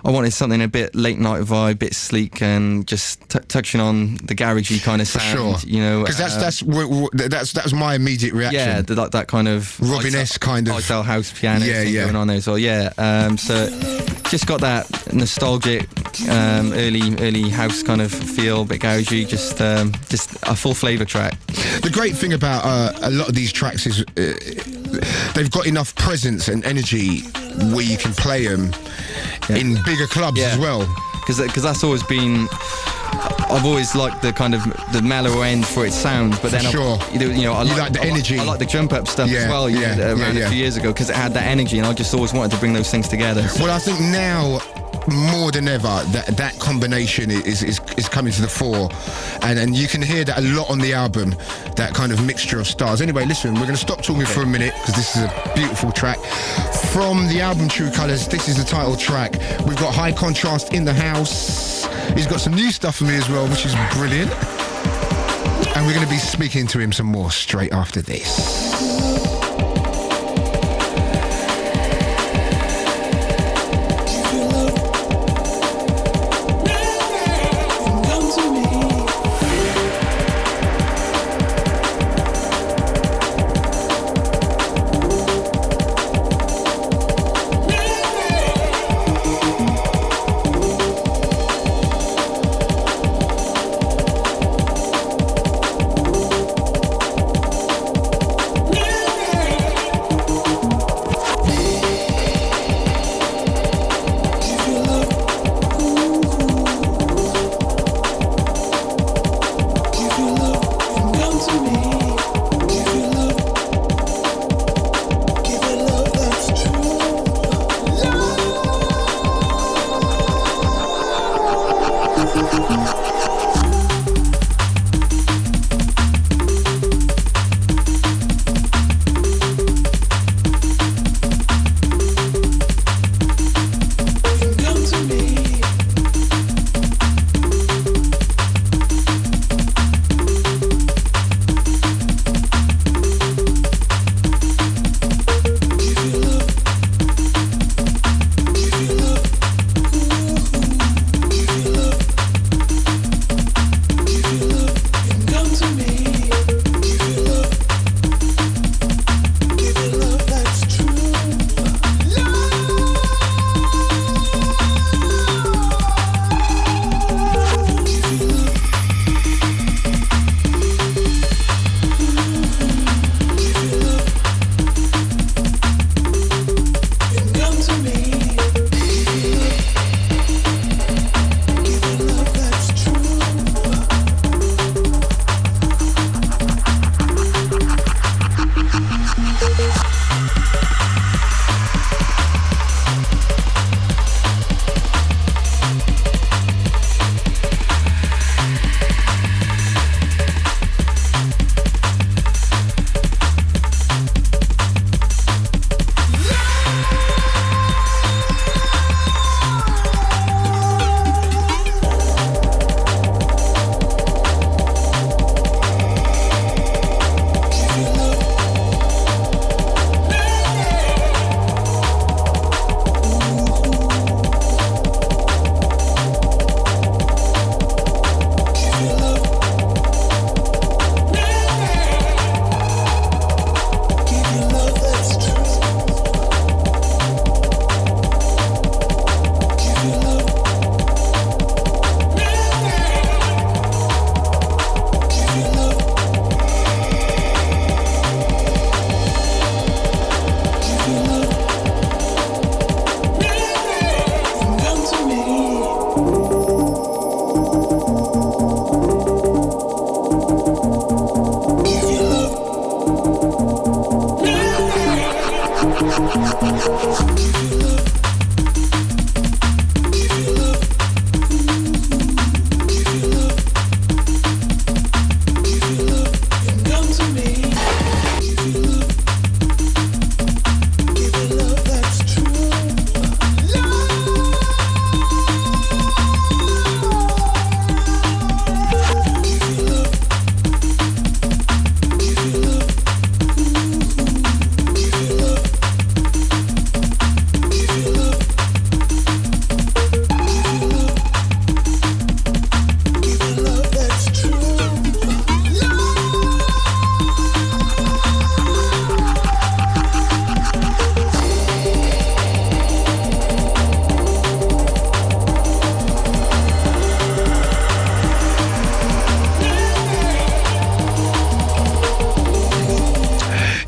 I wanted something a bit late night vibe, a bit sleek, and just touching on the garagey kind of sound. Sure. You know, because that was my immediate reaction. Yeah, that kind of Robin-esque kind of style house piano thing going on there as well. Yeah, so just got that nostalgic early house kind of feel, a bit garagey, just a full flavour track. The great thing about a lot of these tracks is they've got enough presence and energy where you can play them in bigger clubs as well. Because that's always been, I've always liked the kind of the mellow end for its sound, but then I like the energy. I like the jump up stuff as well. Around a few years ago, because it had that energy, and I just always wanted to bring those things together. Well, I think now more than ever that combination is coming to the fore, and you can hear that a lot on the album, that kind of mixture of styles. Anyway, listen, we're going to stop talking for a minute because this is a beautiful track from the album True Colours. This is the title track. We've got High Contrast in the house. He's got some new stuff for me as well, which is brilliant, and we're going to be speaking to him some more straight after this.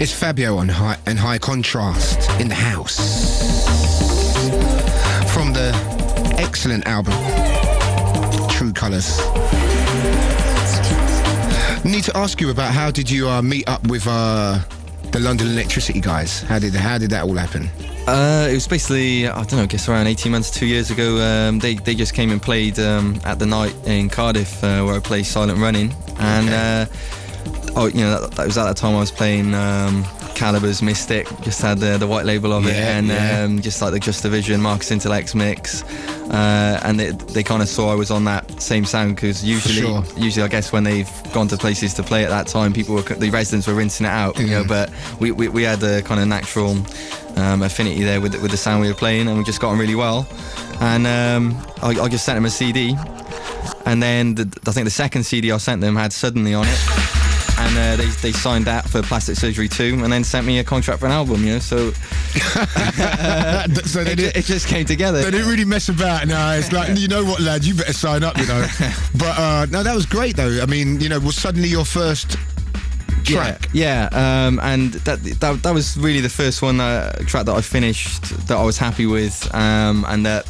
It's Fabio on high contrast in the house from the excellent album True Colours. Need to ask you about how did you meet up with the London Electricity guys? How did that all happen? It was basically, I don't know, I guess around 18 months, 2 years ago. They just came and played at the night in Cardiff where I play Silent Running, and that was at that time I was playing Calibre's Mystic, just had the white label of it, and just like the Just Division, Marcus Intellect's mix, and they kind of saw I was on that same sound, because usually I guess when they've gone to places to play at that time, the residents were rinsing it out, you know, but we had a kind of natural affinity there with the sound we were playing, and we just got on really well, and I just sent them a CD, and then I think the second CD I sent them had Suddenly on it. And they signed that for Plastic Surgery 2, and then sent me a contract for an album, you know, so so it just came together. They didn't really mess about. No, it's like, you know what, lad, you better sign up, you know. But no, that was great though. I mean, you know, was Suddenly your first track? Yeah, and that was really the first track that I finished that I was happy with, and that,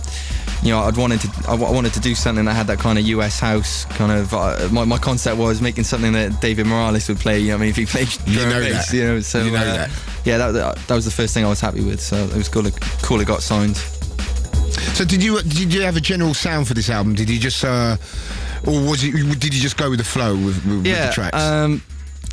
you know, I wanted to do something that had that kind of US house kind of. My concept was making something that David Morales would play. You know what I mean? If he played drum and bass, you know. So yeah, that was the first thing I was happy with. So it was cool it got signed. So did you have a general sound for this album? Did you just or did you just go with the flow with the tracks?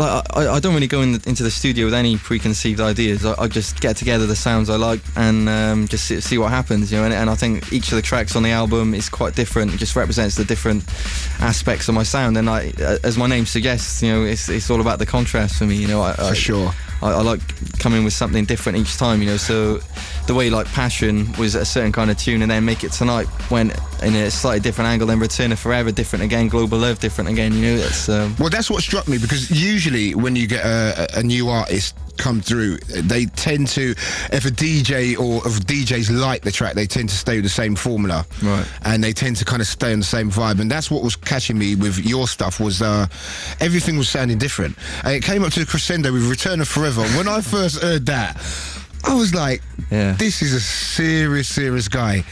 I don't really go into the studio with any preconceived ideas. I just get together the sounds I like and just see what happens, you know. And I think each of the tracks on the album is quite different. It just represents the different aspects of my sound. And as my name suggests, you know, it's all about the contrast for me, you know. For sure. I like coming with something different each time, you know. So the way like Passion was a certain kind of tune, and then Make It Tonight went in a slightly different angle, then Return of Forever different again, Global Love different again, you know. It's well, that's what struck me, because usually when you get a new artist come through, they tend to, if a DJ or if DJs like the track, they tend to stay with the same formula, right? And they tend to kind of stay on the same vibe, and that's what was catching me with your stuff, was everything was sounding different, and it came up to the crescendo with Return of Forever. When I first heard that, I was like, this is a serious guy,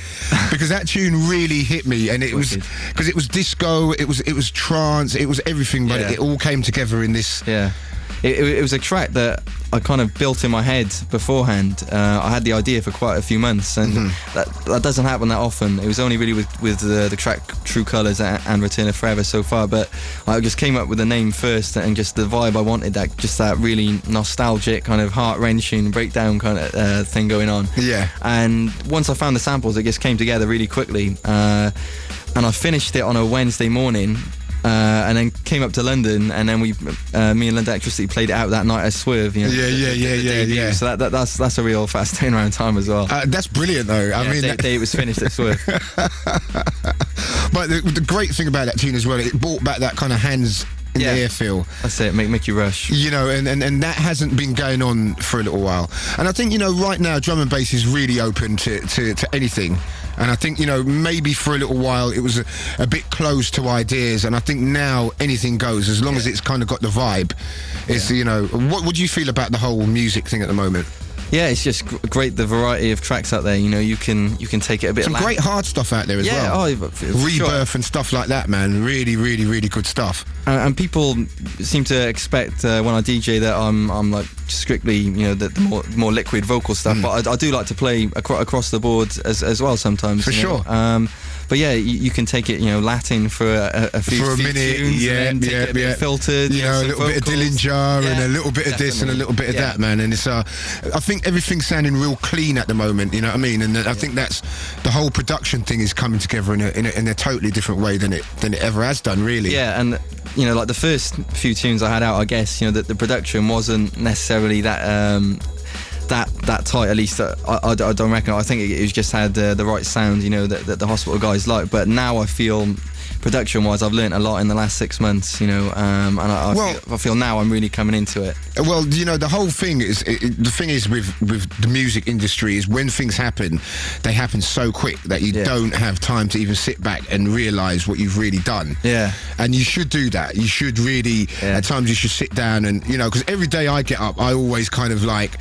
because that tune really hit me, and it was because it was disco, it was trance, it was everything, but it all came together in this. Yeah. It was a track that I kind of built in my head beforehand. I had the idea for quite a few months, and that doesn't happen that often. It was only really with the track True Colours and Return of Forever so far, but I just came up with the name first, and just the vibe I wanted, that really nostalgic kind of heart-wrenching breakdown kind of thing going on. Yeah. And once I found the samples, it just came together really quickly, and I finished it on a Wednesday morning. And then came up to London, and then me and London Electricity played it out that night as Swerve. You know, yeah. So that's a real fast turnaround time as well. That's brilliant, though. I mean, the day it was finished at Swerve. But the great thing about that tune as well, it brought back that kind of hands in the air feel. That's it, make you rush. You know, and that hasn't been going on for a little while. And I think, you know, right now drum and bass is really open to anything. And I think, you know, maybe for a little while it was a bit closed to ideas, and I think now anything goes, as long as it's kind of got the vibe. It's, you know, what do you feel about the whole music thing at the moment? Yeah, it's just great, the variety of tracks out there. You know, you can take it a bit. Some great hard stuff out there as well. Rebirth and stuff like that, man. Really, really, really good stuff. And people seem to expect when I DJ that I'm like strictly, you know, the more liquid vocal stuff. But I do like to play across the board as well sometimes. For sure. But yeah, you can take it, you know, Latin for a few minute, tunes, and then take it a bit filtered, you know, a little bit of Dillinja and a little bit of this and a little bit of that, man. And it's I think everything's sounding real clean at the moment, you know what I mean? And I think that's the whole production thing is coming together in a totally different way than it ever has done, really. Yeah, and you know, like the first few tunes I had out, I guess, you know, that the production wasn't necessarily that tight, at least I don't reckon. I think it just had the right sound, you know, that the Hospital guys like. But now I feel, production-wise, I've learnt a lot in the last 6 months, and I feel now I'm really coming into it. Well, the whole thing is, the thing is with the music industry is when things happen, they happen so quick that you don't have time to even sit back and realise what you've really done. Yeah. And you should do that. You should really, at times you should sit down and, because every day I get up, I always kind of like,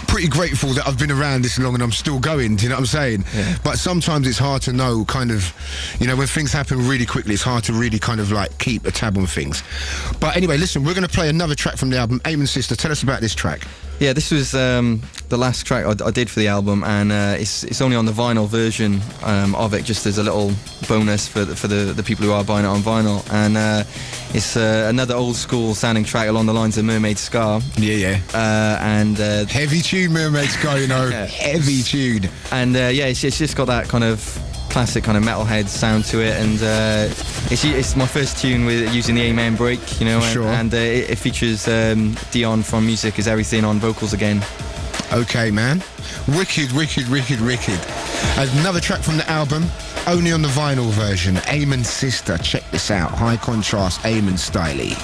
pretty grateful that I've been around this long and I'm still going, do you know what I'm saying? Yeah. But sometimes it's hard to know kind of, when things happen really quickly, it's hard to really kind of like keep a tab on things. But anyway, listen, we're going to play another track from the album, M.I.S.T. Tell us about this track. Yeah, this was the last track I did for the album, and it's only on the vinyl version of it, just as a little bonus for the people who are buying it on vinyl. And it's another old school sounding track along the lines of Mermaid Scar. Yeah. And heavy tune, Mermaid Scar, heavy tune. And it's just got that kind of classic kind of metalhead sound to it, and it's my first tune with using the Amen break, Sure. and it features Dion from Music Is Everything on vocals again. Okay, man. Wicked. Another track from the album, only on the vinyl version, M.I.S.T. Check this out, high contrast, Amen Styley.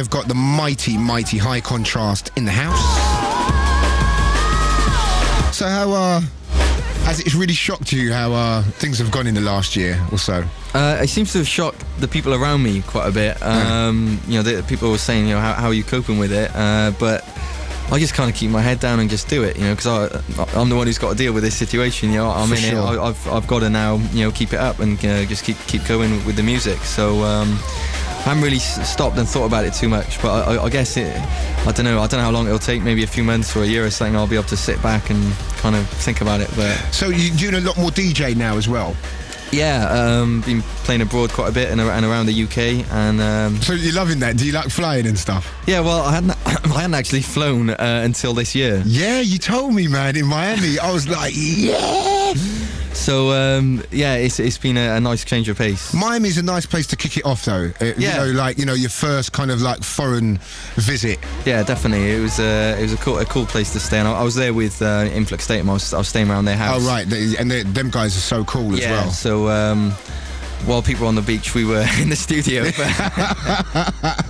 have got the mighty High Contrast in the house. So how has it really shocked you how things have gone in the last year or so? It seems to have shocked the people around me quite a bit. You know, the people were saying, you know, how are you coping with it? But I just kind of keep my head down and just do it, you know, because I'm the one who's got to deal with this situation. You know, I'm in it. I've got to now, you know, keep it up and just keep going with the music. So I haven't really stopped and thought about it too much. But I guess I don't know how long it'll take. Maybe a few months or a year or something. I'll be able to sit back and kind of think about it. But so you're doing a lot more DJ now as well. Yeah, been playing abroad quite a bit and around the UK, and so you're loving that. Do you like flying and stuff? Yeah, well, I hadn't actually flown until this year. Yeah, you told me, man, in Miami. I was like, yeah. So yeah, it's been a nice change of pace. Miami's a nice place to kick it off, though. Yeah. You know, your first kind of like foreign visit. Yeah, definitely. It was a cool place to stay, and I was there with Influx Datum. I was staying around their house. Oh right, and them guys are so cool as well. So while people were on the beach, we were in the studio.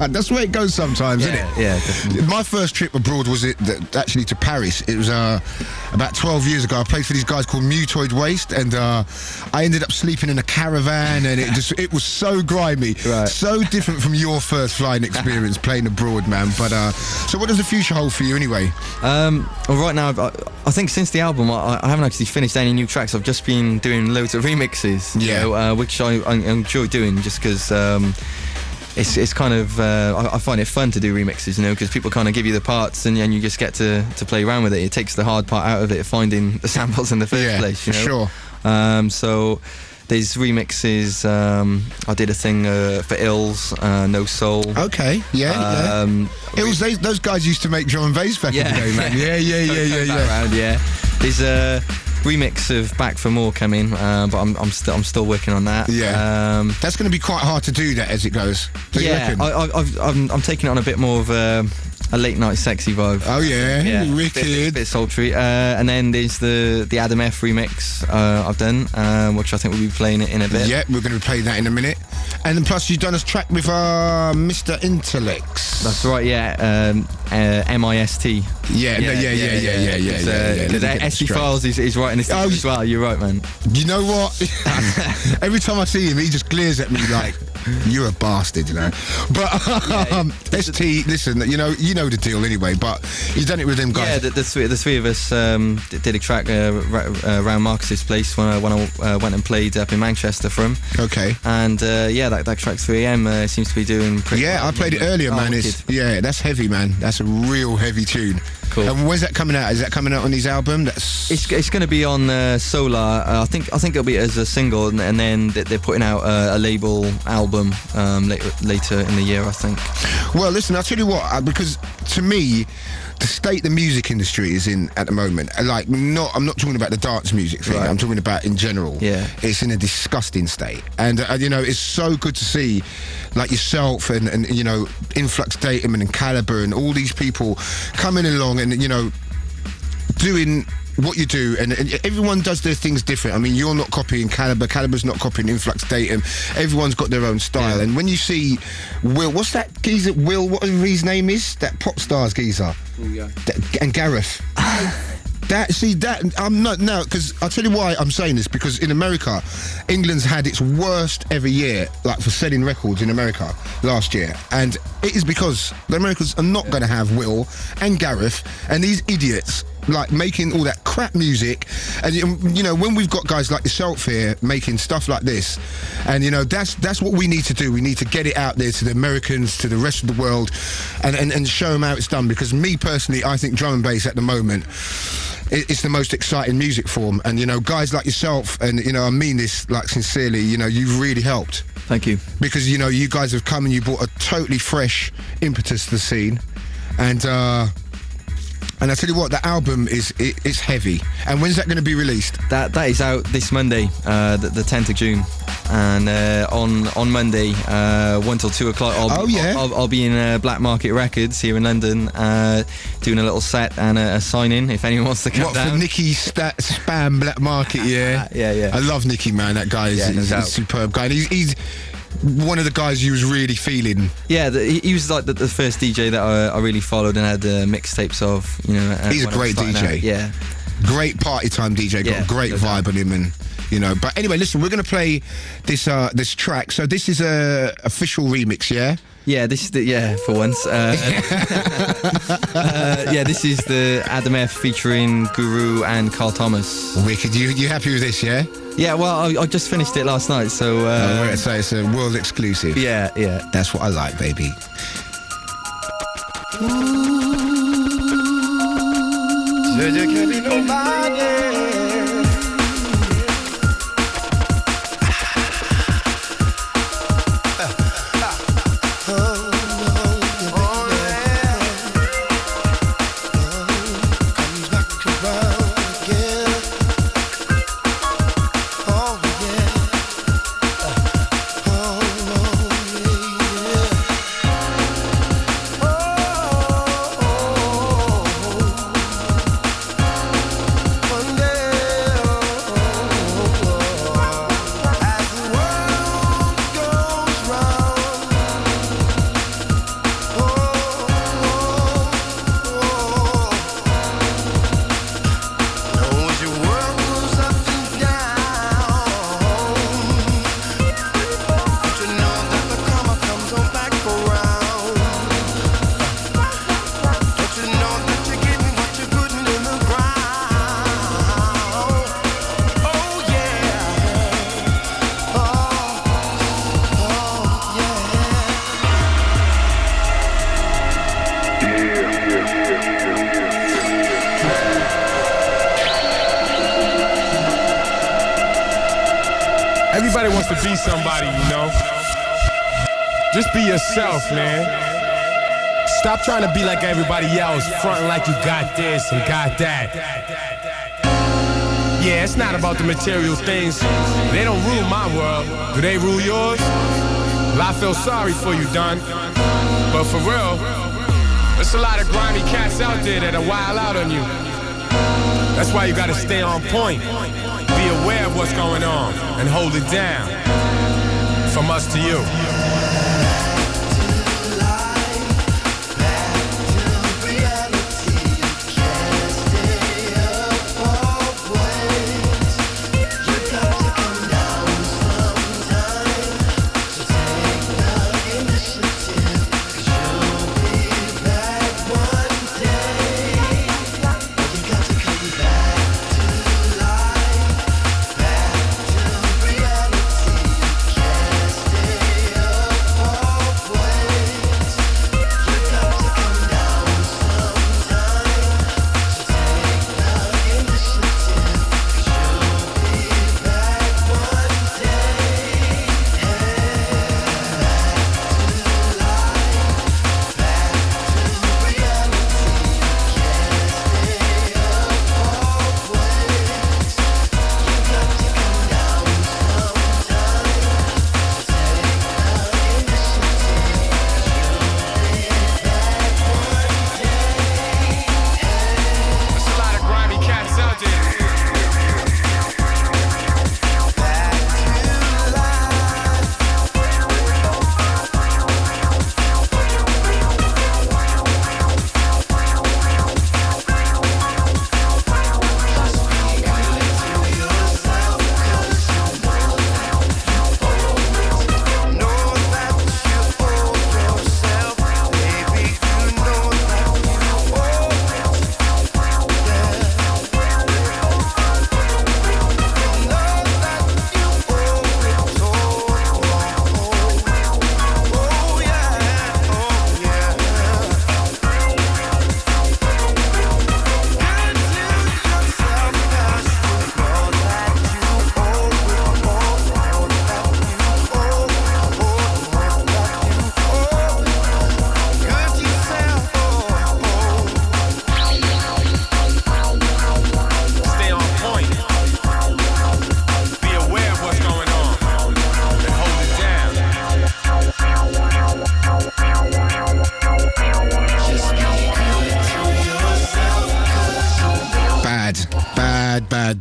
That's where it goes sometimes, isn't it? Yeah, definitely. My first trip abroad was actually to Paris. It was about 12 years ago. I played for these guys called Mutoid Waste, and I ended up sleeping in a caravan, and it was so grimy, right. So different from your first flying experience playing abroad, man. But so what does the future hold for you anyway? Well, right now, I think since the album, I haven't actually finished any new tracks. I've just been doing loads of remixes, you know, which I enjoy doing just because it's kind of I find it fun to do remixes, you know, because people kind of give you the parts and you just get to play around with it. It takes the hard part out of it, finding the samples in the first place, you know. Sure. So there's remixes. I did a thing for Ills, No Soul. Okay, yeah. Ills, those guys used to make drum and bass back in the day, man. Yeah. There's a remix of Back for More coming, but I'm still working on that. Yeah. That's going to be quite hard to do that as it goes. I'm taking it on a bit more of a late night sexy vibe. Oh yeah, wicked. Bit sultry. And then there's the Adam F remix I've done, which I think we'll be playing it in a bit. Yeah, we're going to play that in a minute. And then plus you've done a track with Mr. Intellects. That's right, yeah. M.I.S.T. Yeah. The SD Files is right in this as well. You're right, man. You know what? Every time I see him, he just glares at me like, you're a bastard, you know. But ST, listen, you know the deal anyway. But you've done it with them guys. Yeah, the three of us did a track around Marcus's place when I went and played up in Manchester for him. Okay. And that track 3am seems to be doing pretty well. Yeah, I played it earlier, man. That's heavy, man. That's a real heavy tune. Cool. And when's that coming out? Is that coming out on his album? It's going to be on Solar. I think it'll be as a single, and then they're putting out a label album later in the year, I think. Well, listen, I'll tell you what, because to me, the state the music industry is in at the moment, like I'm not talking about the dance music thing, right. I'm talking about in general. Yeah. It's in a disgusting state, and you know, it's so good to see like yourself and you know, Influx Datum and Calibre and all these people coming along and, you know, doing what you do, and everyone does their things different. I mean, you're not copying Calibre, Calibre's not copying Influx Datum. Everyone's got their own style. Yeah. And when you see Will, what's that geezer? Will, whatever his name is, that pop stars geezer. Oh yeah. And Gareth. I'm not now, because I'll tell you why I'm saying this, because in America, England's had its worst ever year, like for selling records in America last year, and it is because the Americans are not going to have Will and Gareth and these idiots like making all that crap music. And you know, when we've got guys like yourself here making stuff like this, and you know, that's what we need to do. We need to get it out there to the Americans, to the rest of the world, and show them how it's done. Because me personally, I think drum and bass at the moment, it's the most exciting music form. And you know, guys like yourself, and you know, I mean this like sincerely, you know, you've really helped. Thank you. Because you know, you guys have come and you brought a totally fresh impetus to the scene. And I tell you what, the album it's heavy. And when's that going to be released? That is out this Monday, the 10th of June. And on Monday, 1 till 2 o'clock, I'll be in Black Market Records here in London, doing a little set and a sign-in if anyone wants to come down. What, for Nicky Spam Black Market, yeah? Yeah. I love Nicky, man. That guy is he's a superb guy. And he's one of the guys you was really feeling. Yeah, he was like the first DJ that I really followed and had mixtapes of. You know, he's a great DJ. Out. Yeah, great party time DJ. Got a great vibe on him, and you know. But anyway, listen, we're gonna play this track. So this is a official remix, yeah. Yeah, this is for once. This is the Adam F featuring Guru and Carl Thomas. Wicked. You happy with this, yeah? Yeah, well, I just finished it last night, so... so it's a world exclusive. Yeah. That's what I like, baby. There can be nobody. Everybody wants to be somebody, you know? Just be yourself, man. Stop trying to be like everybody else, fronting like you got this and got that. Yeah, it's not about the material things. They don't rule my world. Do they rule yours? Well, I feel sorry for you, Don. But for real, there's a lot of grimy cats out there that are wild out on you. That's why you gotta stay on point. Be aware of what's going on and hold it down. From us to you.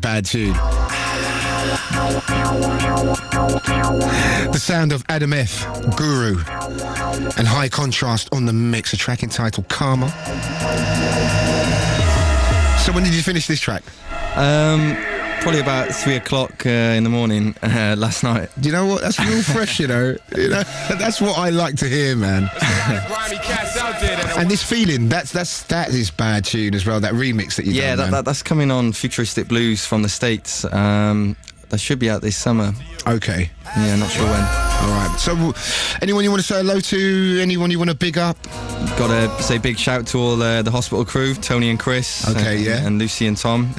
Bad tune. The sound of Adam F, Guru, and High Contrast on the mix, a track entitled Karma. So when did you finish this track? Probably about 3 o'clock in the morning last night. Do you know what? That's real fresh, you know. That's what I like to hear, man. And this feeling, that is bad tune as well. That remix that you done, man. That's coming on Futuristic Blues from the States. That should be out this summer. Okay. Yeah, not sure when. All right. So, anyone you want to say hello to? Anyone you want to big up? Got to say big shout to all the hospital crew, Tony and Chris. Okay, and Lucy and Tom.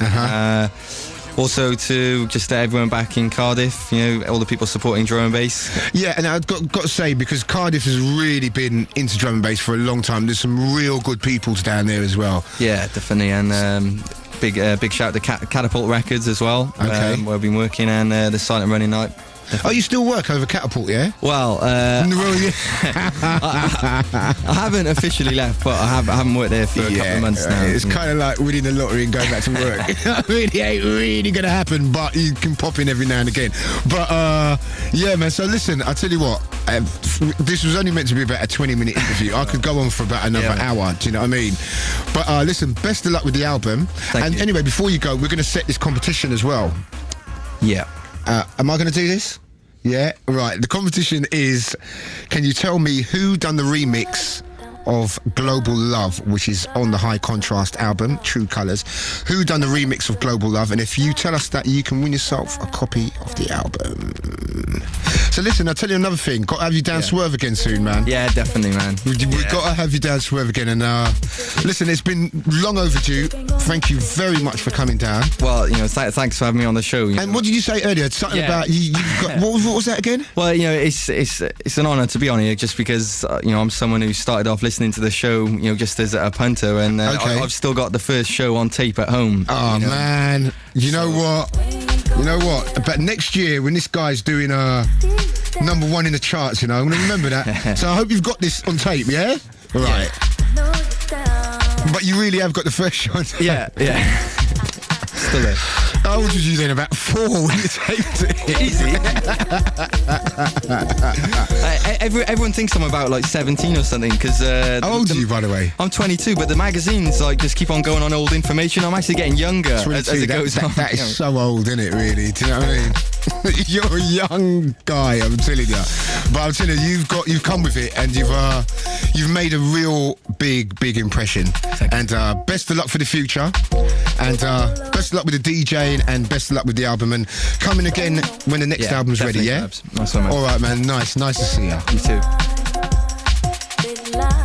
Also to just everyone back in Cardiff, you know, all the people supporting drum and bass. Yeah, and I've got to say, because Cardiff has really been into drum and bass for a long time, there's some real good people down there as well. Yeah, definitely, and big shout to Catapult Records as well, okay. Where I've been working, and the Silent Running Night. Oh, you still work over Catapult, yeah? Well, I haven't officially left, but I haven't worked there for a couple of months now. It's kind of like winning the lottery and going back to work. It really ain't really going to happen, but you can pop in every now and again. But, yeah, man, so listen, I'll tell you what, this was only meant to be about a 20-minute interview. I could go on for about another hour, do you know what I mean? But listen, best of luck with the album. Thank you. Anyway, before you go, we're going to set this competition as well. Yeah. Am I going to do this? Yeah, right. The competition is, can you tell me who done the remix of Global Love, which is on the High Contrast album, True Colours? Who done the remix of Global Love? And if you tell us that, you can win yourself a copy of the album. So listen, I'll tell you another thing. Got to have you down Swerve again soon, man. Yeah, definitely, man. We've got to have you down Swerve again. And listen, it's been long overdue. Thank you very much for coming down. Well, you know, thanks for having me on the show. And what did you say earlier? Something about you've got. What was that again? Well, you know, it's an honour to be on here, just because you know, I'm someone who started off listening to the show, you know, just as a punter, and I've still got the first show on tape at home. Oh, you know? Man, you know what? But next year when this guy's doing number one in the charts, you know, I'm going to remember that. So I hope you've got this on tape, yeah? Right. But you really have got the first show on tape. Yeah. Still there. How old was you then? About 4 when you taped it? Easy. Everyone thinks I'm about like 17 or something, because how old are you, by the way? I'm 22, but the magazines like just keep on going on old information. I'm actually getting younger as it goes on. That is so old, isn't it, really? Do you know what I mean? You're a young guy, I'm telling you. But I'm telling you, you've come with it, and you've made a real big impression. And best of luck for the future, and best of luck with the DJing, and best of luck with the album, and coming again when the next album's ready, yeah? Nice one, man. All right, man, nice to see you. You too. Down.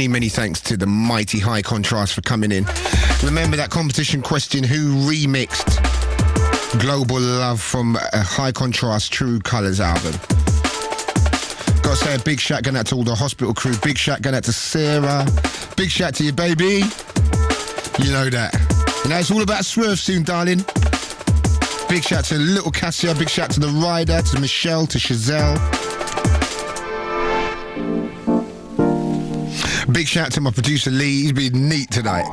Many thanks to the mighty High Contrast for coming in. Remember that competition question, who remixed Global Love from a High Contrast True Colours album? Gotta say a big shout going out to all the hospital crew, big shout going out to Sarah, big shout to you, baby. You know that. You know, it's all about Swerve soon, darling. Big shout to Little Cassia, big shout to the Rider, to Michelle, to Chazelle. Big shout to my producer Lee, he's been neat tonight.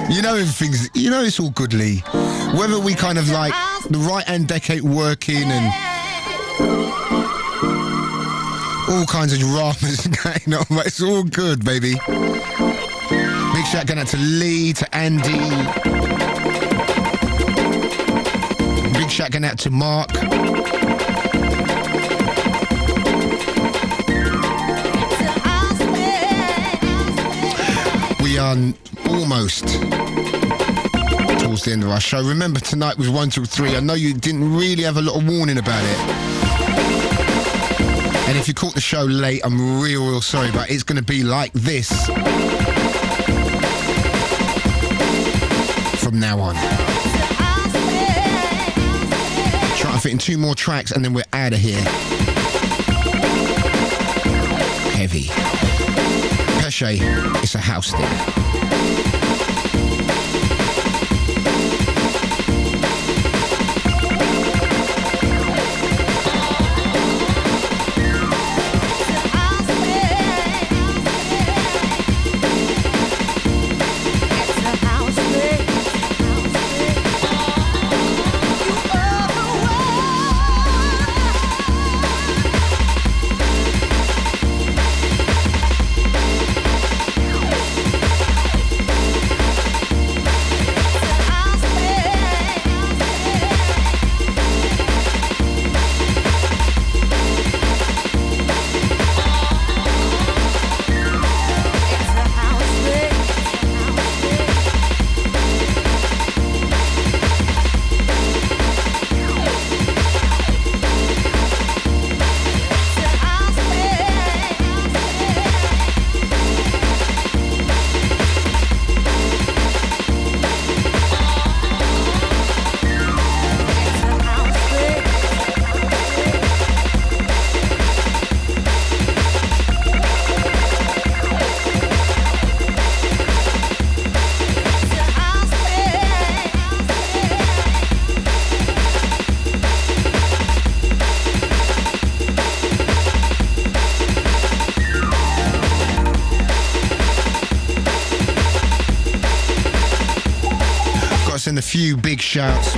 You know everything's, you know it's all good, Lee. Whether we kind of like the right hand deck ain't working and all kinds of dramas going on, but it's all good, baby. Big shout going out to Lee, to Andy. Big shout going out to Mark. We are almost towards the end of our show. Remember, tonight was 1 till 3. I know you didn't really have a lot of warning about it. And if you caught the show late, I'm real sorry, but it's going to be like this from now on. Try to fit in 2 more tracks and then we're out of here. Heavy. Pesce, it's a house thing. send a few big shouts.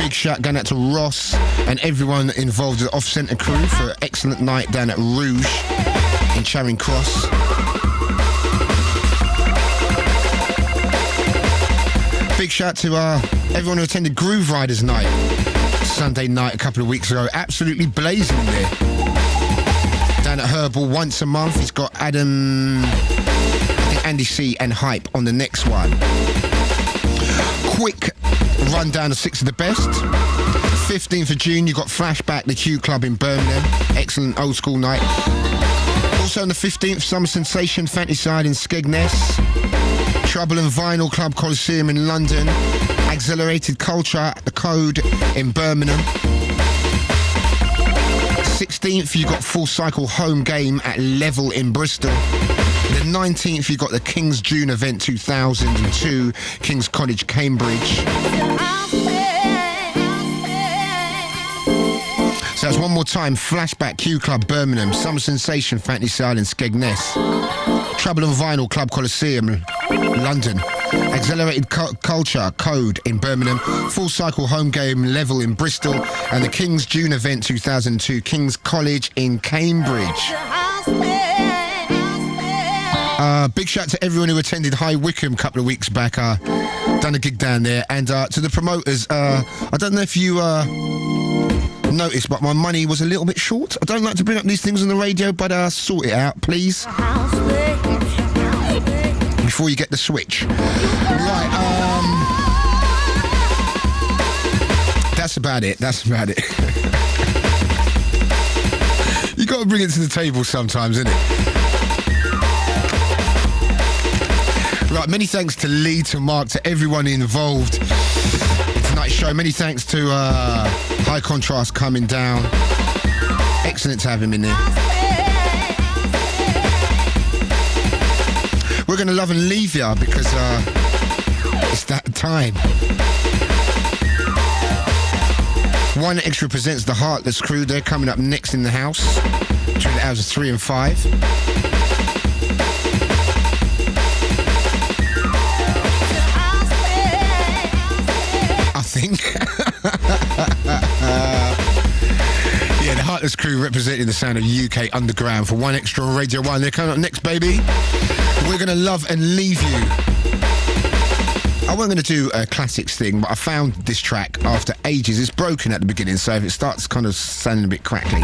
Big shout going out to Ross and everyone involved with the off-centre crew for an excellent night down at Rouge in Charing Cross. Big shout to everyone who attended Grooverider's night Sunday night a couple of weeks ago. Absolutely blazing there. Down at Herbal once a month. He's got Adam, I think Andy C and Hype on the next one. Quick rundown of 6 of the best. 15th of June, you got Flashback, the Q Club in Birmingham. Excellent old school night. Also on the 15th, Summer Sensation, Fantaside in Skegness. Trouble and Vinyl Club Coliseum in London. Accelerated Culture at the Code in Birmingham. 16th, you got Full Cycle Home Game at Level in Bristol. The 19th, you got the King's June event 2002, King's College, Cambridge. So that's one more time. Flashback, Q Club, Birmingham. Summer Sensation, Fantasy Island, Skegness. Trouble and Vinyl Club Coliseum, London. Accelerated Culture, Code in Birmingham. Full Cycle Home Game, Level in Bristol. And the King's June event 2002, King's College in Cambridge. Big shout to everyone who attended High Wycombe a couple of weeks back. Done a gig down there. And to the promoters, I don't know if you noticed, but my money was a little bit short. I don't like to bring up these things on the radio, but sort it out, please. Before you get the switch. Right, that's about it. You got to bring it to the table sometimes, innit? Right, many thanks to Lee, to Mark, to everyone involved in tonight's show. Many thanks to High Contrast coming down. Excellent to have him in there. We're going to love and leave ya because it's that time. One Extra presents the Heartless Crew. They're coming up next in the house between the hours of 3 and 5. I think. Yeah, the Heartless Crew representing the sound of UK Underground for One Extra on Radio 1. They're coming up next, baby. We're going to love and leave you. I wasn't going to do a classics thing, but I found this track after ages. It's broken at the beginning, so if it starts kind of sounding a bit crackly,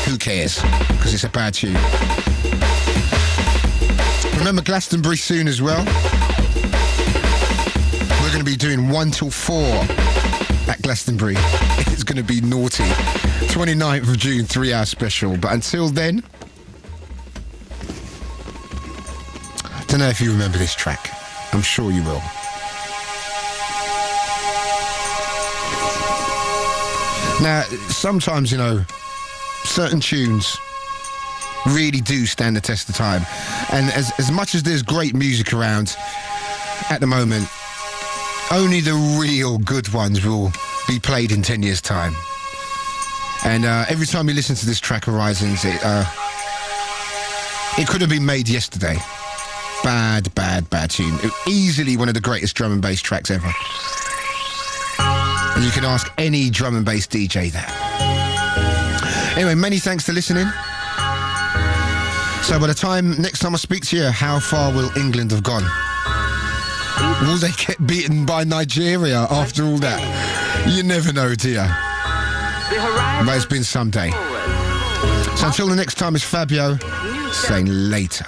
who cares? Because it's a bad tune. Remember Glastonbury soon as well. We're going to be doing 1 till 4 at Glastonbury. It's going to be naughty. 29th of June, 3-hour special. But until then, don't know if you remember this track. I'm sure you will. Now, sometimes, certain tunes really do stand the test of time. And as much as there's great music around at the moment, only the real good ones will be played in 10 years' time. And every time you listen to this track, Horizons, it could have been made yesterday. Bad tune. Easily one of the greatest drum and bass tracks ever. And you can ask any drum and bass DJ that. Anyway, many thanks for listening. So by the next time I speak to you, how far will England have gone? Will they get beaten by Nigeria after all that? You never know, do you? But it's been some day. So until the next time, it's Fabio saying later.